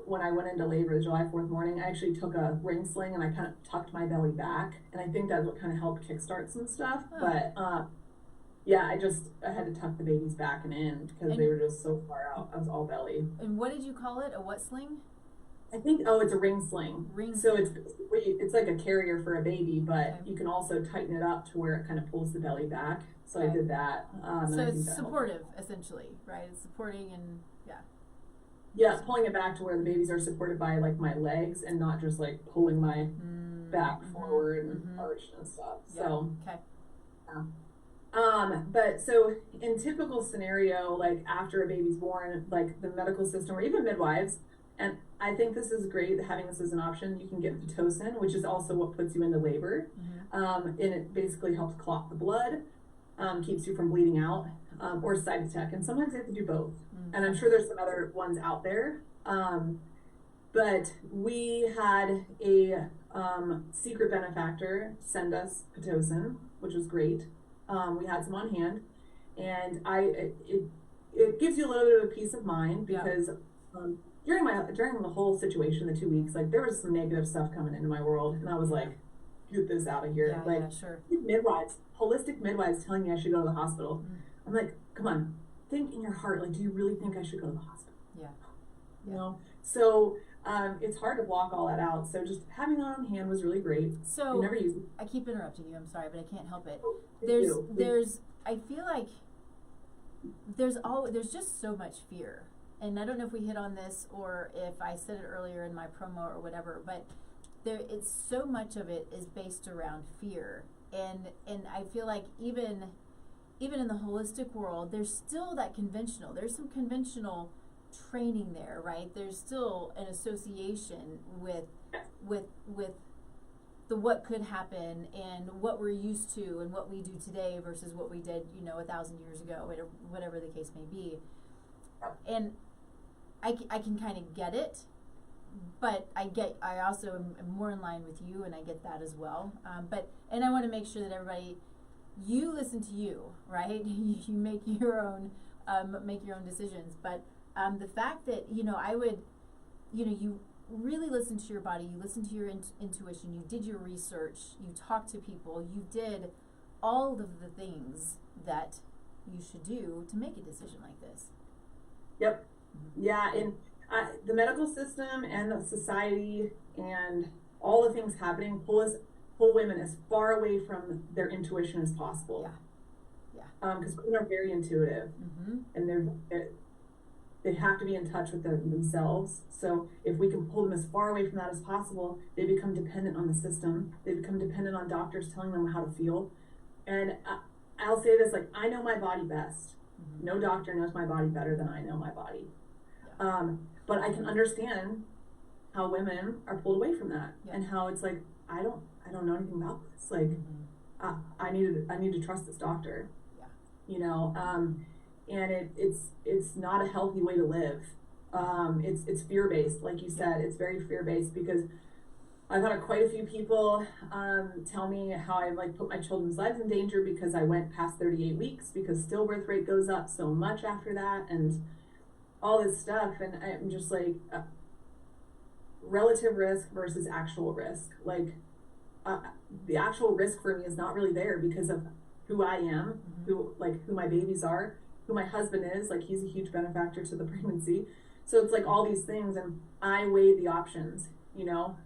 when I went into labor, the July 4th morning, I actually took a ring sling and I kind of tucked my belly back. And I think that's what kind of helped kickstart some stuff. Oh. But I had to tuck the babies back and in because they were just so far out. I was all belly. And what did you call it? A what sling? I think, it's a ring sling. So it's like a carrier for a baby, but you can also tighten it up to where it kind of pulls the belly back. So I did that. So it's supportive, essentially, right? It's supporting and, yeah, pulling it back to where the babies are supported by like my legs and not just like pulling my back forward and arched and stuff. Yeah. So, okay. But so in typical scenario, like after a baby's born, like the medical system or even midwives, and I think this is great having this as an option. You can get Pitocin, which is also what puts you into labor. And it basically helps clot the blood, keeps you from bleeding out, or Cytotec. And sometimes they have to do both. And I'm sure there's some other ones out there. But we had a secret benefactor send us Pitocin, which was great. We had some on hand, and it gives you a little bit of a peace of mind because during the whole situation, the 2 weeks, like there was some negative stuff coming into my world, and I was like, get this out of here. Sure. Holistic midwives telling me I should go to the hospital. I'm like, come on, think in your heart, like, do you really think I should go to the hospital? Yeah. You know? So it's hard to block all that out. So just having that on hand was really great. So I never used it. I keep interrupting you. I'm sorry, but I can't help it. I feel like there's just so much fear. And I don't know if we hit on this or if I said it earlier in my promo or whatever, but it's so much of it is based around fear. And I feel like even in the holistic world, there's still that conventional. There's some conventional training there, right? There's still an association with the what could happen and what we're used to and what we do today versus what we did, 1,000 years ago, whatever the case may be. And I can kind of get it, but I also am more in line with you, and I get that as well. And I want to make sure that everybody, you listen to you, right? You make your own decisions. But the fact that you really listen to your body, you listen to your intuition, you did your research, you talked to people, you did all of the things that you should do to make a decision like this. Yep. Yeah, and the medical system and the society and all the things happening pull women as far away from their intuition as possible. Yeah. Because women are very intuitive, and they have to be in touch with themselves. So if we can pull them as far away from that as possible, they become dependent on the system. They become dependent on doctors telling them how to feel. And I'll say this, like, I know my body best. No doctor knows my body better than I know my body. But I can understand how women are pulled away from that, and how it's like, I don't know anything about this. Like, I need to trust this doctor. Yeah. You know, and it's not a healthy way to live. It's fear-based, like you said. It's very fear-based, because I've had quite a few people tell me how I like put my children's lives in danger because I went past 38 weeks, because stillbirth rate goes up so much after that, and all this stuff. And I'm just like, relative risk versus actual risk. Like, the actual risk for me is not really there because of who I am, who my babies are, who my husband is. Like, he's a huge benefactor to the pregnancy. So it's like all these things, and I weighed the options, you know?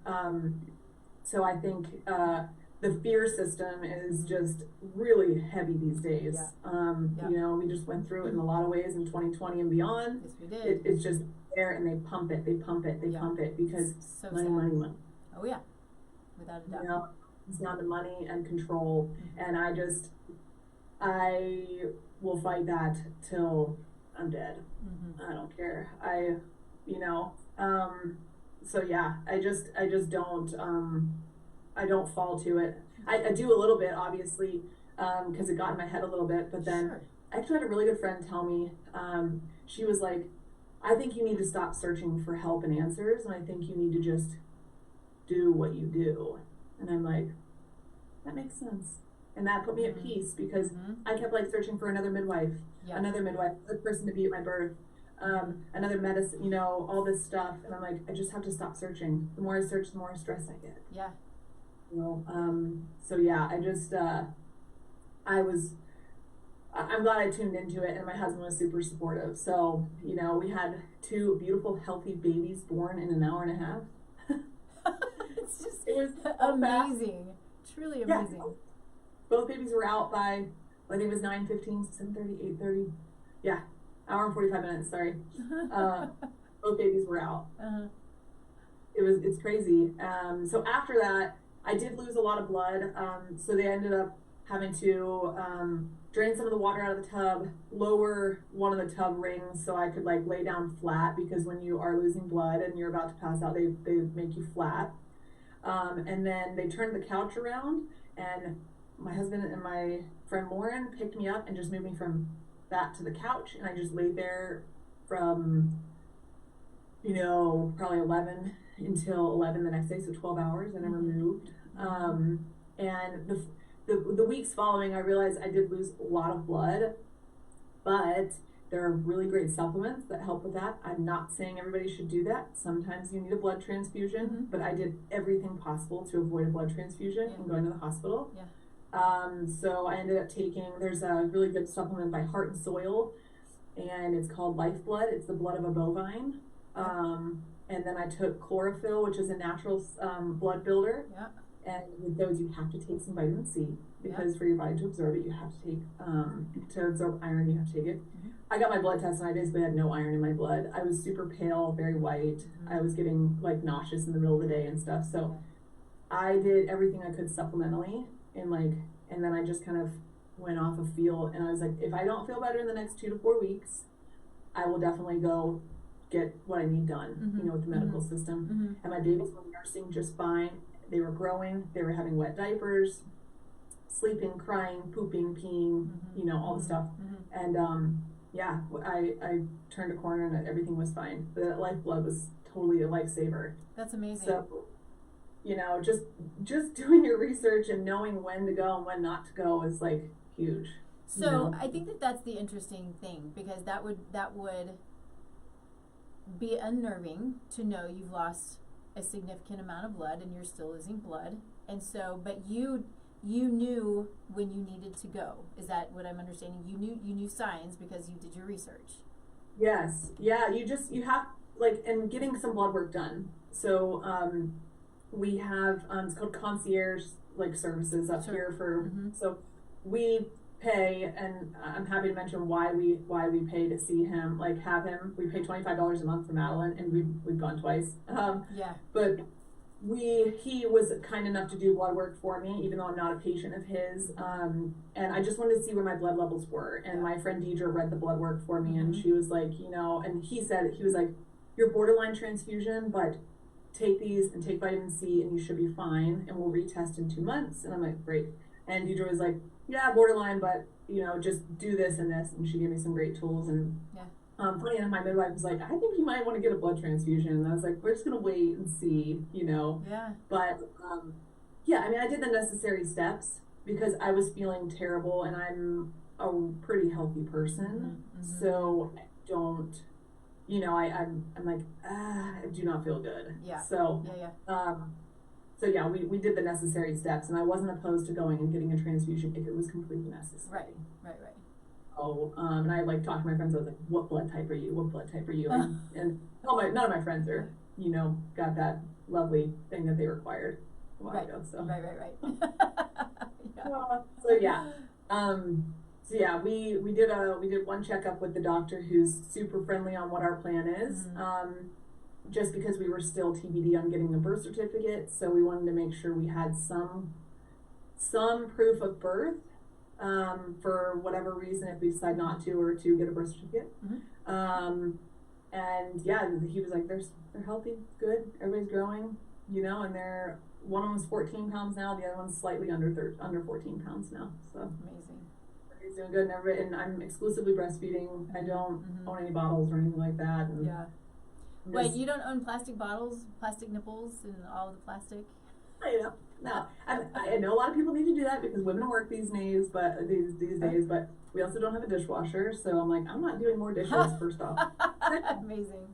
So I think the fear system is just really heavy these days. Yeah. You know, we just went through it in a lot of ways in 2020 and beyond. Yes, we did. It's just there, and they pump it, because So money, sad. money. Oh yeah, without a doubt. You know, it's down to money and control, and I will fight that till I'm dead. I don't care. You know, so yeah, I just don't, I don't fall to it. I do a little bit, obviously, because it got in my head a little bit, but then Sure. I actually had a really good friend tell me, she was like, I think you need to stop searching for help and answers, and I think you need to just do what you do. And I'm like, that makes sense. And that put me at peace, because I kept like searching for another midwife, another person to be at my birth, another medicine, you know, all this stuff. And I'm like, I just have to stop searching. The more I search, the more stress I get. Yeah. You know, so yeah, I just, I'm glad I tuned into it, and my husband was super supportive. So, you know, we had 2 beautiful, healthy babies born in an hour and a half. It was was so amazing. Truly amazing. Yeah. Both babies were out by, I think it was 9:15, 7:30, 8:30. Yeah, hour and 45 minutes, sorry. Both babies were out. It's crazy. So after that, I did lose a lot of blood. So they ended up having to drain some of the water out of the tub, lower one of the tub rings so I could like lay down flat, because when you are losing blood and you're about to pass out, they make you flat. And then they turned the couch around, and my husband and my friend Lauren picked me up and just moved me from that to the couch, and I just laid there from, you know, probably 11 until 11 the next day, so 12 hours. I never moved. And the weeks following, I realized I did lose a lot of blood, but there are really great supplements that help with that. I'm not saying everybody should do that. Sometimes you need a blood transfusion, but I did everything possible to avoid a blood transfusion and going to the hospital. Yeah. So I ended up taking, there's a really good supplement by Heart and Soil, and it's called Lifeblood. It's the blood of a bovine. And then I took chlorophyll, which is a natural blood builder. Yeah. And with those, you have to take some vitamin C, because for your body to absorb it, you have to take, to absorb iron, you have to take it. I got my blood test, and I basically had no iron in my blood. I was super pale, very white. I was getting like nauseous in the middle of the day and stuff. So I did everything I could supplementally, and then I just kind of went off a feel, and I was like, if I don't feel better in the next 2 to 4 weeks, I will definitely go get what I need done, you know, with the medical system. And my babies were nursing just fine. They were growing, they were having wet diapers, sleeping, crying, pooping, peeing, you know, all the stuff. And yeah, I turned a corner and everything was fine. The lifeblood was totally a lifesaver. That's amazing. So, you know, just doing your research and knowing when to go and when not to go is like huge. So you know? I think that's the interesting thing, because that would be unnerving to know you've lost a significant amount of blood and you're still losing blood. And so, but you knew when you needed to go. Is that what I'm understanding? You knew signs because you did your research. Yes. Yeah, you have, like, and getting some blood work done. So we have, it's called concierge, like, services up here for, so we pay, and I'm happy to mention why we pay to see him, like, have him. We pay $25 a month for Madeline, and we've gone twice. But he was kind enough to do blood work for me, even though I'm not a patient of his. And I just wanted to see where my blood levels were. And my friend Deidre read the blood work for me, and she was like, you know, and he was like, you're borderline transfusion, but take these and take vitamin C and you should be fine, and we'll retest in 2 months. And I'm like, great. And Deidre was like, yeah, borderline, but, just do this and this. And she gave me some great tools. And funny enough, my midwife was like, I think you might want to get a blood transfusion. And I was like, we're just going to wait and see, Yeah. But, I mean, I did the necessary steps because I was feeling terrible, and I'm a pretty healthy person. Mm-hmm. So I don't, I'm like, I do not feel good. Yeah. So, we did the necessary steps, and I wasn't opposed to going and getting a transfusion if it was completely necessary. Right. Oh, and I talked to my friends. I was like, "What blood type are you? What blood type are you?" And none of my friends are, got that lovely thing that they required a while ago. So Right. We did one checkup with the doctor who's super friendly on what our plan is. Mm-hmm. Just because we were still TBD on getting a birth certificate, so we wanted to make sure we had some proof of birth, for whatever reason, if we decide not to or to get a birth certificate. Mm-hmm. And he was like, they're healthy, good, everybody's growing, and one of them was 14 pounds now, the other one's slightly under 14 pounds now. So amazing. He's doing good, and I'm exclusively breastfeeding. I don't own any bottles or anything like that. And Wait, you don't own plastic bottles, plastic nipples, and all of the plastic? No. I know a lot of people need to do that because women work these days, but we also don't have a dishwasher, so I'm like, I'm not doing more dishes, first off. Amazing.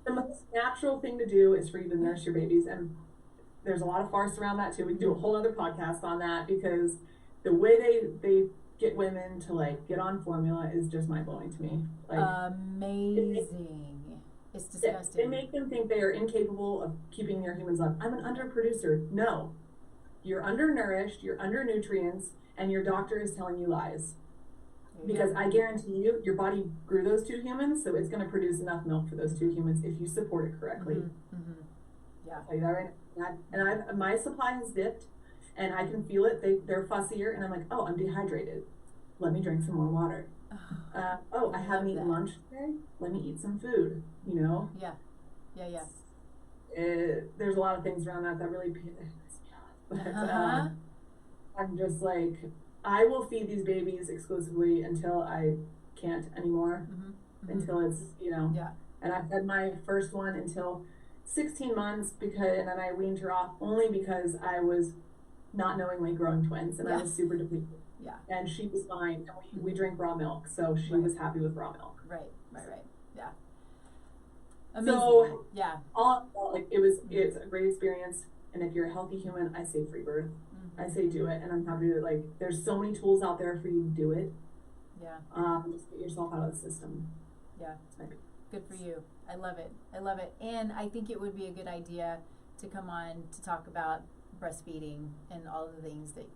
The most natural thing to do is for you to nurse your babies, and there's a lot of farce around that too. We can do a whole other podcast on that because the way they get women to get on formula is just mind-blowing to me. Amazing. It's disgusting. They make them think they are incapable of keeping their humans up. I'm an underproducer. No. You're undernourished, you're under nutrients, and your doctor is telling you lies. Because I guarantee you, your body grew those 2 humans, so it's going to produce enough milk for those 2 humans if you support it correctly. Mm-hmm. Yeah. I'll tell you that right now. And my supply has dipped, and I can feel it. They're fussier, and I'm like, oh, I'm dehydrated. Let me drink some more water. I haven't eaten lunch today. Let me eat some food. Yeah. There's a lot of things around that really piss me off. But I'm just like, I will feed these babies exclusively until I can't anymore. Mm-hmm. Until it's Yeah. And I fed my first one until 16 months and then I weaned her off only because I was not knowingly growing twins and I was super depleted. Yeah. And she was fine. And we drink raw milk, so she was happy with raw milk. Right. Yeah. Amazing. So yeah. It's a great experience. And if you're a healthy human, I say free birth. Mm-hmm. I say do it, and I'm happy to there's so many tools out there for you to do it. Yeah. Just get yourself out of the system. Yeah. Good for you. I love it. And I think it would be a good idea to come on to talk about breastfeeding and all of the things that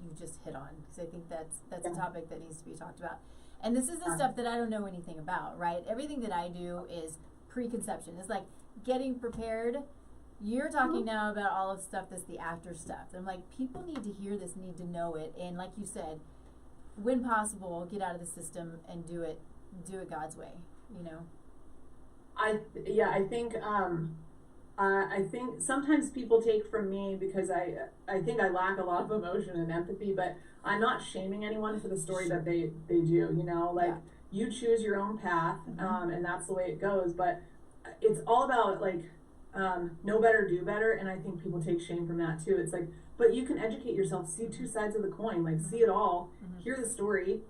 you just hit on, because I think that's a topic that needs to be talked about. And this is the stuff that I don't know anything about, right? Everything that I do is preconception. It's like getting prepared. You're talking now about all of the stuff that's the after stuff. I'm like, people need to hear this, need to know it, and like you said, when possible, get out of the system and do it God's way. I think sometimes people take from me because I think I lack a lot of emotion and empathy, but I'm not shaming anyone for the story that they do. You choose your own path, and that's the way it goes. But it's all about know better, do better, and I think people take shame from that too. It's but you can educate yourself, see 2 sides of the coin, see it all, hear the story,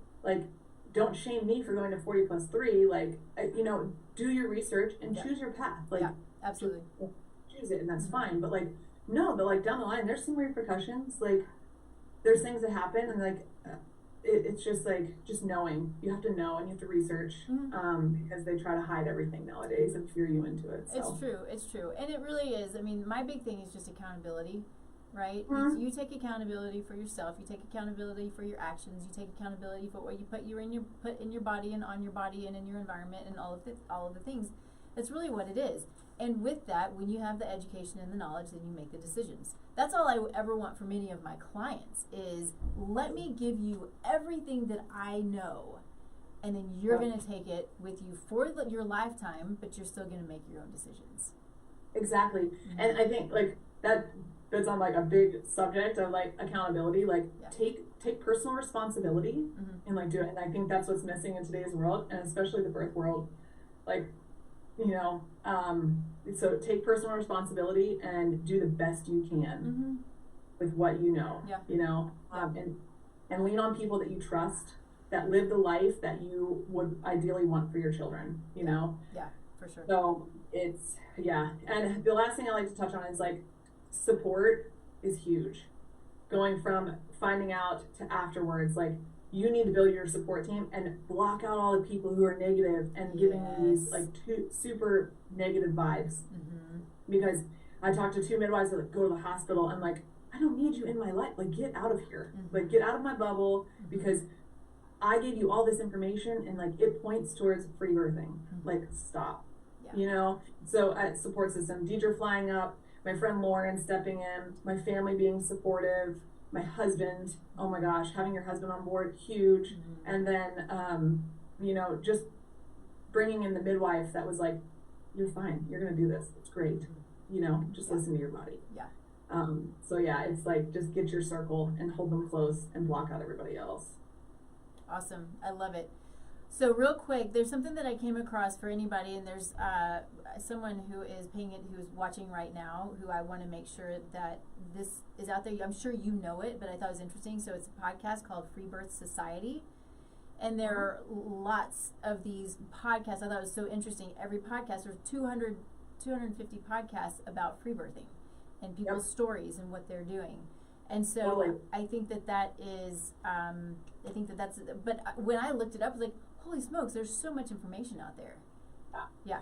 don't shame me for going to 40+3, do your research and choose your path. Absolutely. Choose it, and that's fine. But no, but down the line, there's some repercussions. There's things that happen, and it's just just knowing. You have to know, and you have to research, because they try to hide everything nowadays and fear you into it. So. It's true, and it really is. I mean, my big thing is just accountability, right? Mm-hmm. You take accountability for yourself. You take accountability for your actions. You take accountability for what you put in your body and on your body and in your environment and all of the things. That's really what it is. And with that, when you have the education and the knowledge, then you make the decisions. That's all I ever want from any of my clients is let me give you everything that I know, and then you're going to take it with you for your lifetime, but you're still going to make your own decisions. Exactly. And I think that that's on like a big subject of like accountability, like Yeah. take personal responsibility and like do it. And I think that's what's missing in today's world, and especially the birth world. Like, so take personal responsibility and do the best you can with what you know. And lean on people that you trust, that live the life that you would ideally want for your children. Yeah, for sure. So it's and the last thing I like to touch on is like support is huge. Going from finding out to afterwards, like you need to build your support team and block out all the people who are negative and giving you these like super negative vibes. Because I talked to 2 midwives that like go to the hospital and like, I don't need you in my life. Like get out of here. Like get out of my bubble because I gave you all this information and like it points towards free birthing. Like stop. So at support system, Deidre flying up, my friend Lauren stepping in, my family being supportive, my husband, oh my gosh, having your husband on board, huge. And then, just bringing in the midwife that was like, you're fine, you're gonna do this, it's great. Just listen to your body. It's like, just get your circle and hold them close and block out everybody else. Awesome, I love it. So real quick, there's something that I came across for anybody, and there's someone who is who's watching right now, who I want to make sure that this is out there. I'm sure you know it, but I thought it was interesting. So it's a podcast called Free Birth Society, and there are lots of these podcasts. I thought it was so interesting. Every podcast, there's 250 podcasts about free birthing and people's stories and what they're doing. And so I think that is, but when I looked it up, I was like, holy smokes, there's so much information out there.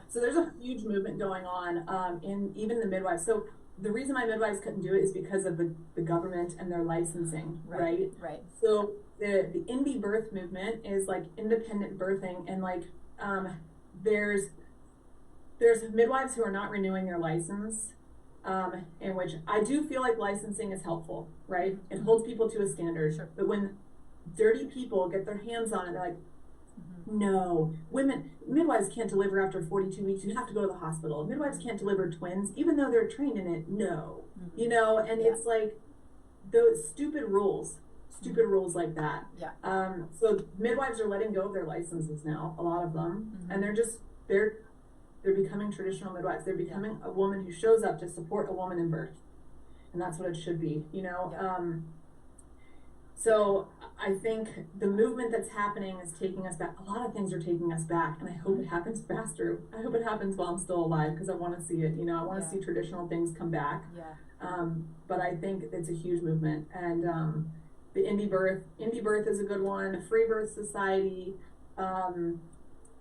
So there's a huge movement going on in even the midwives. So the reason my midwives couldn't do it is because of the government and their licensing, right? So the indie birth movement is like independent birthing, and like there's midwives who are not renewing their license. In which I do feel like licensing is helpful, right? It holds people to a standard. Sure. But when dirty people get their hands on it, they're like, no, midwives can't deliver after 42 weeks. You have to go to the hospital. Midwives can't deliver twins, even though they're trained in it. No, and it's like those stupid rules like that. So midwives are letting go of their licenses now, a lot of them, and they're becoming traditional midwives. They're becoming a woman who shows up to support a woman in birth. And that's what it should be, So I think the movement that's happening is taking us back. A lot of things are taking us back, and I hope it happens faster. I hope it happens while I'm still alive, because I want to see it. I want to see traditional things come back. But I think it's a huge movement. And the indie birth is a good one. Free Birth Society.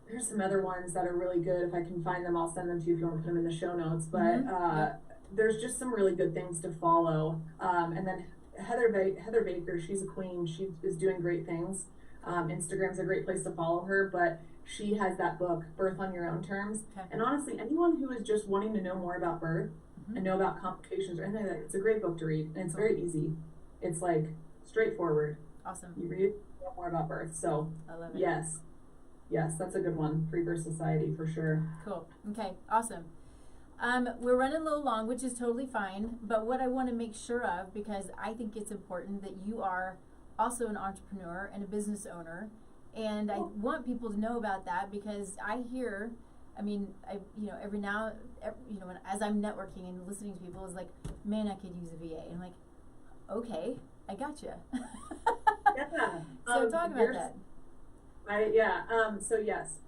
There's some other ones that are really good. If I can find them, I'll send them to you if you want to put them in the show notes. But there's just some really good things to follow. And then Heather Baker, she's a queen. She is doing great things. Instagram's a great place to follow her. But she has that book, Birth on Your Own Terms. And honestly, anyone who is just wanting to know more about birth and know about complications or anything like that, it's a great book to read. And it's very easy. It's like straightforward. Awesome. You read, know more about birth. So I love it. Yes, that's a good one. Free Birth Society for sure. Cool. Okay, awesome. We're running a little long, which is totally fine. But what I want to make sure of, because I think it's important that you are also an entrepreneur and a business owner, and I want people to know about that, because I hear, every now, as I'm networking and listening to people, is like, man, I could use a VA. And I'm like, okay, I gotcha. So talk about that. So yes,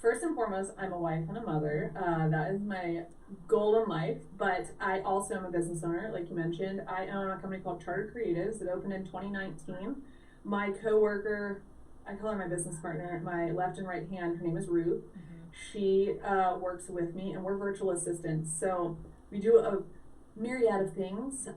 first and foremost, I'm a wife and a mother. That is my goal in life, but I also am a business owner, like you mentioned. I own a company called Charter Creatives that opened in 2019. My coworker, I call her my business partner, my left and right hand, her name is Ruth. She works with me, and we're virtual assistants. So we do a myriad of things,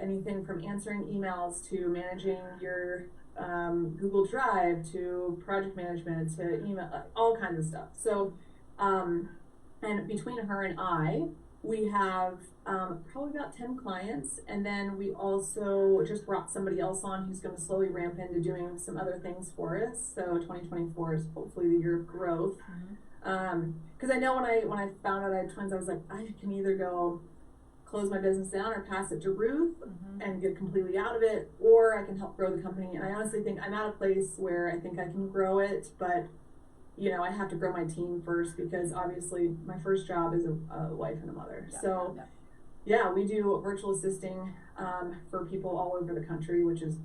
anything from answering emails to managing your Google Drive to project management to email, all kinds of stuff. So, and between her and I, we have probably about 10 clients, and then we also just brought somebody else on who's going to slowly ramp into doing some other things for us. So 2024 is hopefully the year of growth. Because I know when I found out I had twins, I was like, I can either go close my business down or pass it to Ruth Mm-hmm. and get completely out of it, or I can help grow the company. And I honestly think I'm at a place where I think I can grow it, but you know, I have to grow my team first because obviously my first job is a wife and a mother. Yeah, So yeah. yeah, we do virtual assisting for people all over the country, which is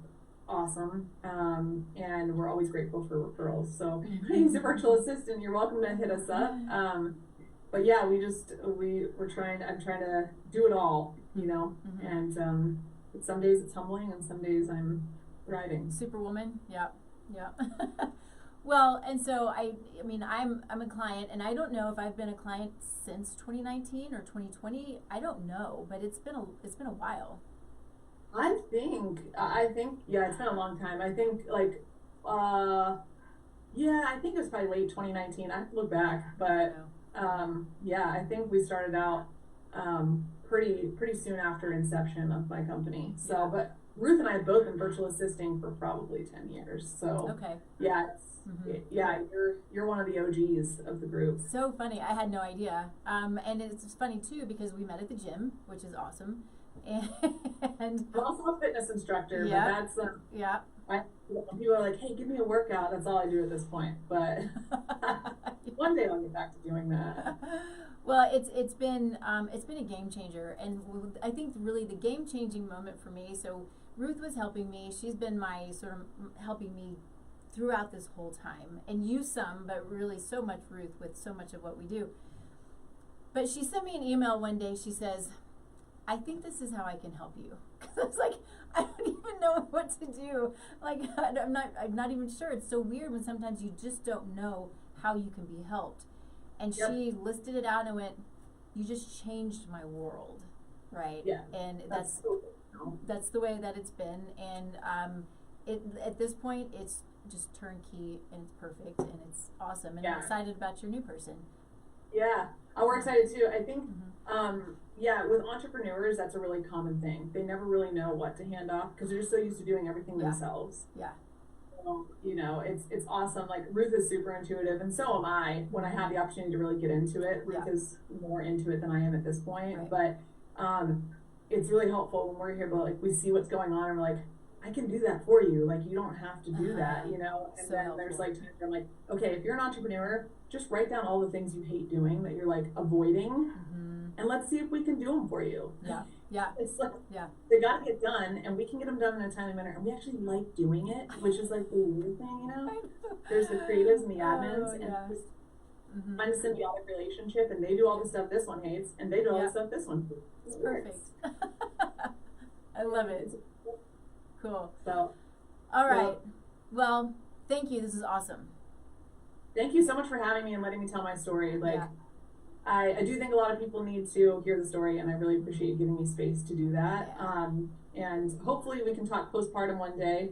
awesome. And we're always grateful for referrals. So if you use a virtual assistant, you're welcome to hit us up. But yeah, I'm trying to do it all, you know, Mm-hmm. and some days it's humbling and some days I'm thriving. Superwoman. Yeah. Yeah. Well, and so I mean, I'm a client, and I don't know if I've been a client since 2019 or 2020. I don't know, but it's been a while. I think yeah, it's been a long time. I think like yeah, I think it was probably late 2019. I have to look back, but yeah, I think we started out pretty soon after inception of my company. So, Yeah. but Ruth and I have both been virtual assisting for probably 10 years. So, Okay. yeah, Mhm. yeah, you're one of the OGs of the group. So funny. I had no idea. And it's funny too because we met at the gym, which is awesome. And I'm also a fitness instructor, Yeah. but that's yeah. when people are like, "Hey, give me a workout." That's all I do at this point. But one day I'll get back to doing that. Well, it's been a game changer, and I think really the game changing moment for me. So Ruth was helping me. She's been my sort of helping me throughout this whole time, and you some, but really so much Ruth with so much of what we do. But she sent me an email one day. She says, "I think this is how I can help you." Because I was like, I don't even know what to do. Like I'm not even sure. It's so weird when sometimes you just don't know how you can be helped. And Yep. she listed it out and went, "You just changed my world," right? Yeah. And That's that's the way that it's been. And at this point, it's just turnkey and it's perfect and it's awesome. And I'm Yeah. excited about your new person. Yeah, we're excited too. I think, Mm-hmm. yeah, with entrepreneurs, that's a really common thing. They never really know what to hand off because they're just so used to doing everything Yeah. themselves. Yeah. So, you know, it's awesome. Like Ruth is super intuitive, and so am I. When I have the opportunity to really get into it, Ruth Yeah. is more into it than I am at this point. Right. But it's really helpful when we're here. But like we see what's going on, and we're like, I can do that for you. Like you don't have to do that, you know. And So then helpful. there's like times where I'm like, okay, if you're an entrepreneur, just write down all the things you hate doing that you're like avoiding, Mm-hmm. and let's see if we can do them for you. Yeah. Yeah. It's like Yeah. they gotta get done, and we can get them done in a timely manner, and we actually like doing it, which is like the weird thing, you know. There's the creatives and the admins, and yeah. just Mm-hmm. find a symbiotic relationship, and they do all the stuff this one hates, and they do all Yeah. the stuff this one hates. It's It perfect. works. I love it. Cool. So, All right. Well, thank you. This is awesome. thank you so much for having me and letting me tell my story. Like, Yeah. I do think a lot of people need to hear the story, and I really appreciate you giving me space to do that. Yeah. And hopefully we can talk postpartum one day.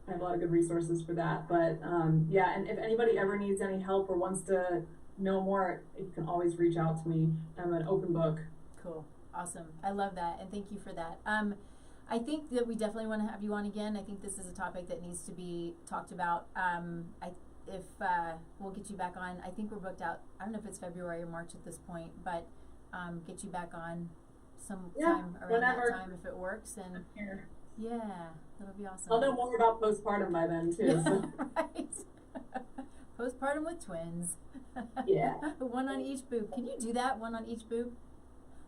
I have a lot of good resources for that. But yeah, and if anybody ever needs any help or wants to know more, you can always reach out to me. I'm an open book. Cool. Awesome. I love that, and thank you for that. I think that we definitely want to have you on again. I think this is a topic that needs to be talked about. If we'll get you back on, I think we're booked out. I don't know if it's February or March at this point, but get you back on sometime around whenever. that time if it works. And Here. yeah, that'll be awesome. I'll know more about postpartum by then too. So. Right. Postpartum with twins. Yeah. One on each boob. Can you do that? One on each boob?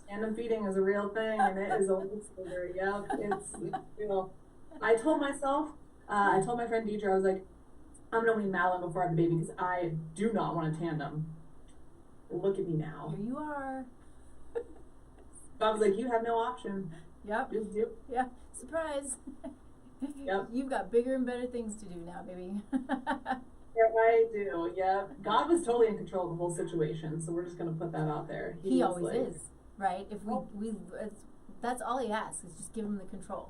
Tandem feeding is a real thing, and it is a lifesaver. Yep, it's real. I told myself, I told my friend Deidre, I was like, I'm gonna wean Madeline before I have the baby because I do not want a tandem. Look at me now. Here you are. So I was like, you have no option. Yep. Just do. Yeah. Surprise. Yep. You've got bigger and better things to do now, baby. Yeah, I do. Yep. God was totally in control of the whole situation, so we're just gonna put that out there. He was always like, is, right? If that's all he asks is just give him the control.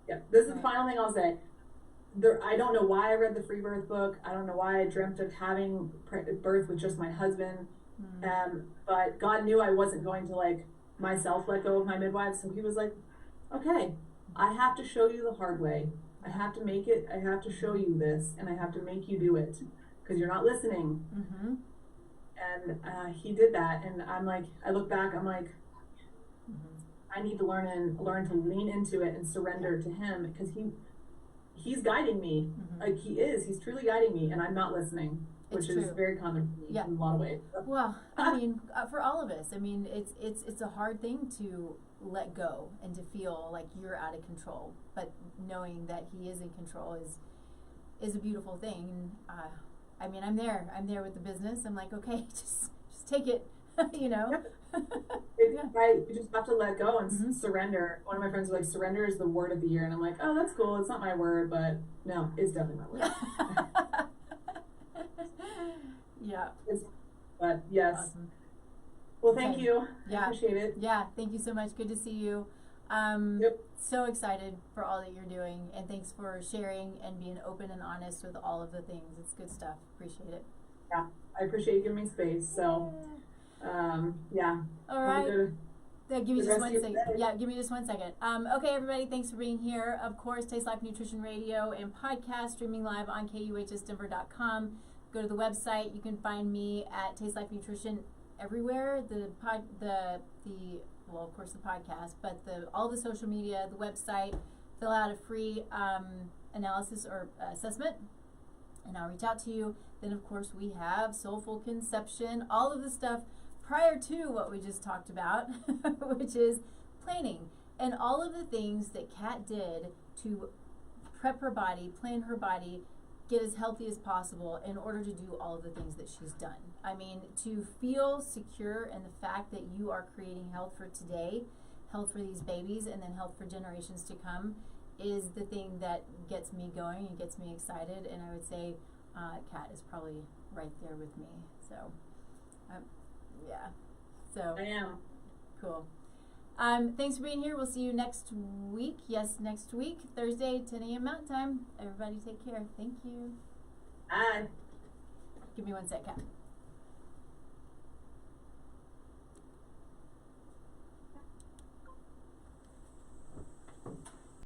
Yeah. This is the Right. final thing I'll say. I don't know why I read the free birth book. I don't know why I dreamt of having birth with just my husband. But God knew I wasn't going to like myself let go of my midwife, so he was like, okay, I have to show you the hard way. I have to make it, I have to show you this, and I have to make you do it because you're not listening. Mm-hmm. And he did that, and I'm like, I look back, I'm like, Mm-hmm. I need to learn to lean into it and surrender to him, because he's guiding me. Like he's truly guiding me, and I'm not listening, which is very common for me in a lot of ways. Well, I mean, for all of us, I mean, it's a hard thing to let go and to feel like you're out of control, but knowing that he is in control is a beautiful thing. I mean, I'm there with the business. I'm like, okay, just take it, you know. Right, you just have to let go and surrender. One of my friends was like, surrender is the word of the year, and I'm like, oh, that's cool. It's not my word, but no, it's definitely my word. Yeah. But yes. Awesome. Well, thank you. Yeah. I appreciate it. Yeah, thank you so much. Good to see you. So excited for all that you're doing, and thanks for sharing and being open and honest with all of the things. It's good stuff. Appreciate it. Yeah, I appreciate you giving me space. So, yeah. All right. Yeah, give me just 1 second. Yeah, give me just 1 second. Okay, everybody, thanks for being here. Of course, Taste Life Nutrition Radio and podcast streaming live on kuhsdenver.com. Go to the website. You can find me at Taste Life Nutrition everywhere. Well, of course, the podcast, but all the social media, the website. Fill out a free analysis or assessment, and I'll reach out to you. Then, of course, we have Soulful Conception, all of the stuff prior to what we just talked about, which is planning, and all of the things that Kat did to prep her body, plan her body, get as healthy as possible in order to do all of the things that she's done. I mean, to feel secure in the fact that you are creating health for today, health for these babies, and then health for generations to come is the thing that gets me going and gets me excited. And I would say Kat is probably right there with me. So, yeah. So I am. Cool. Thanks for being here. We'll see you next week. Yes, next week, Thursday, 10 a.m. Mountain Time. Everybody take care. Thank you. Bye. Give me 1 sec, Kat.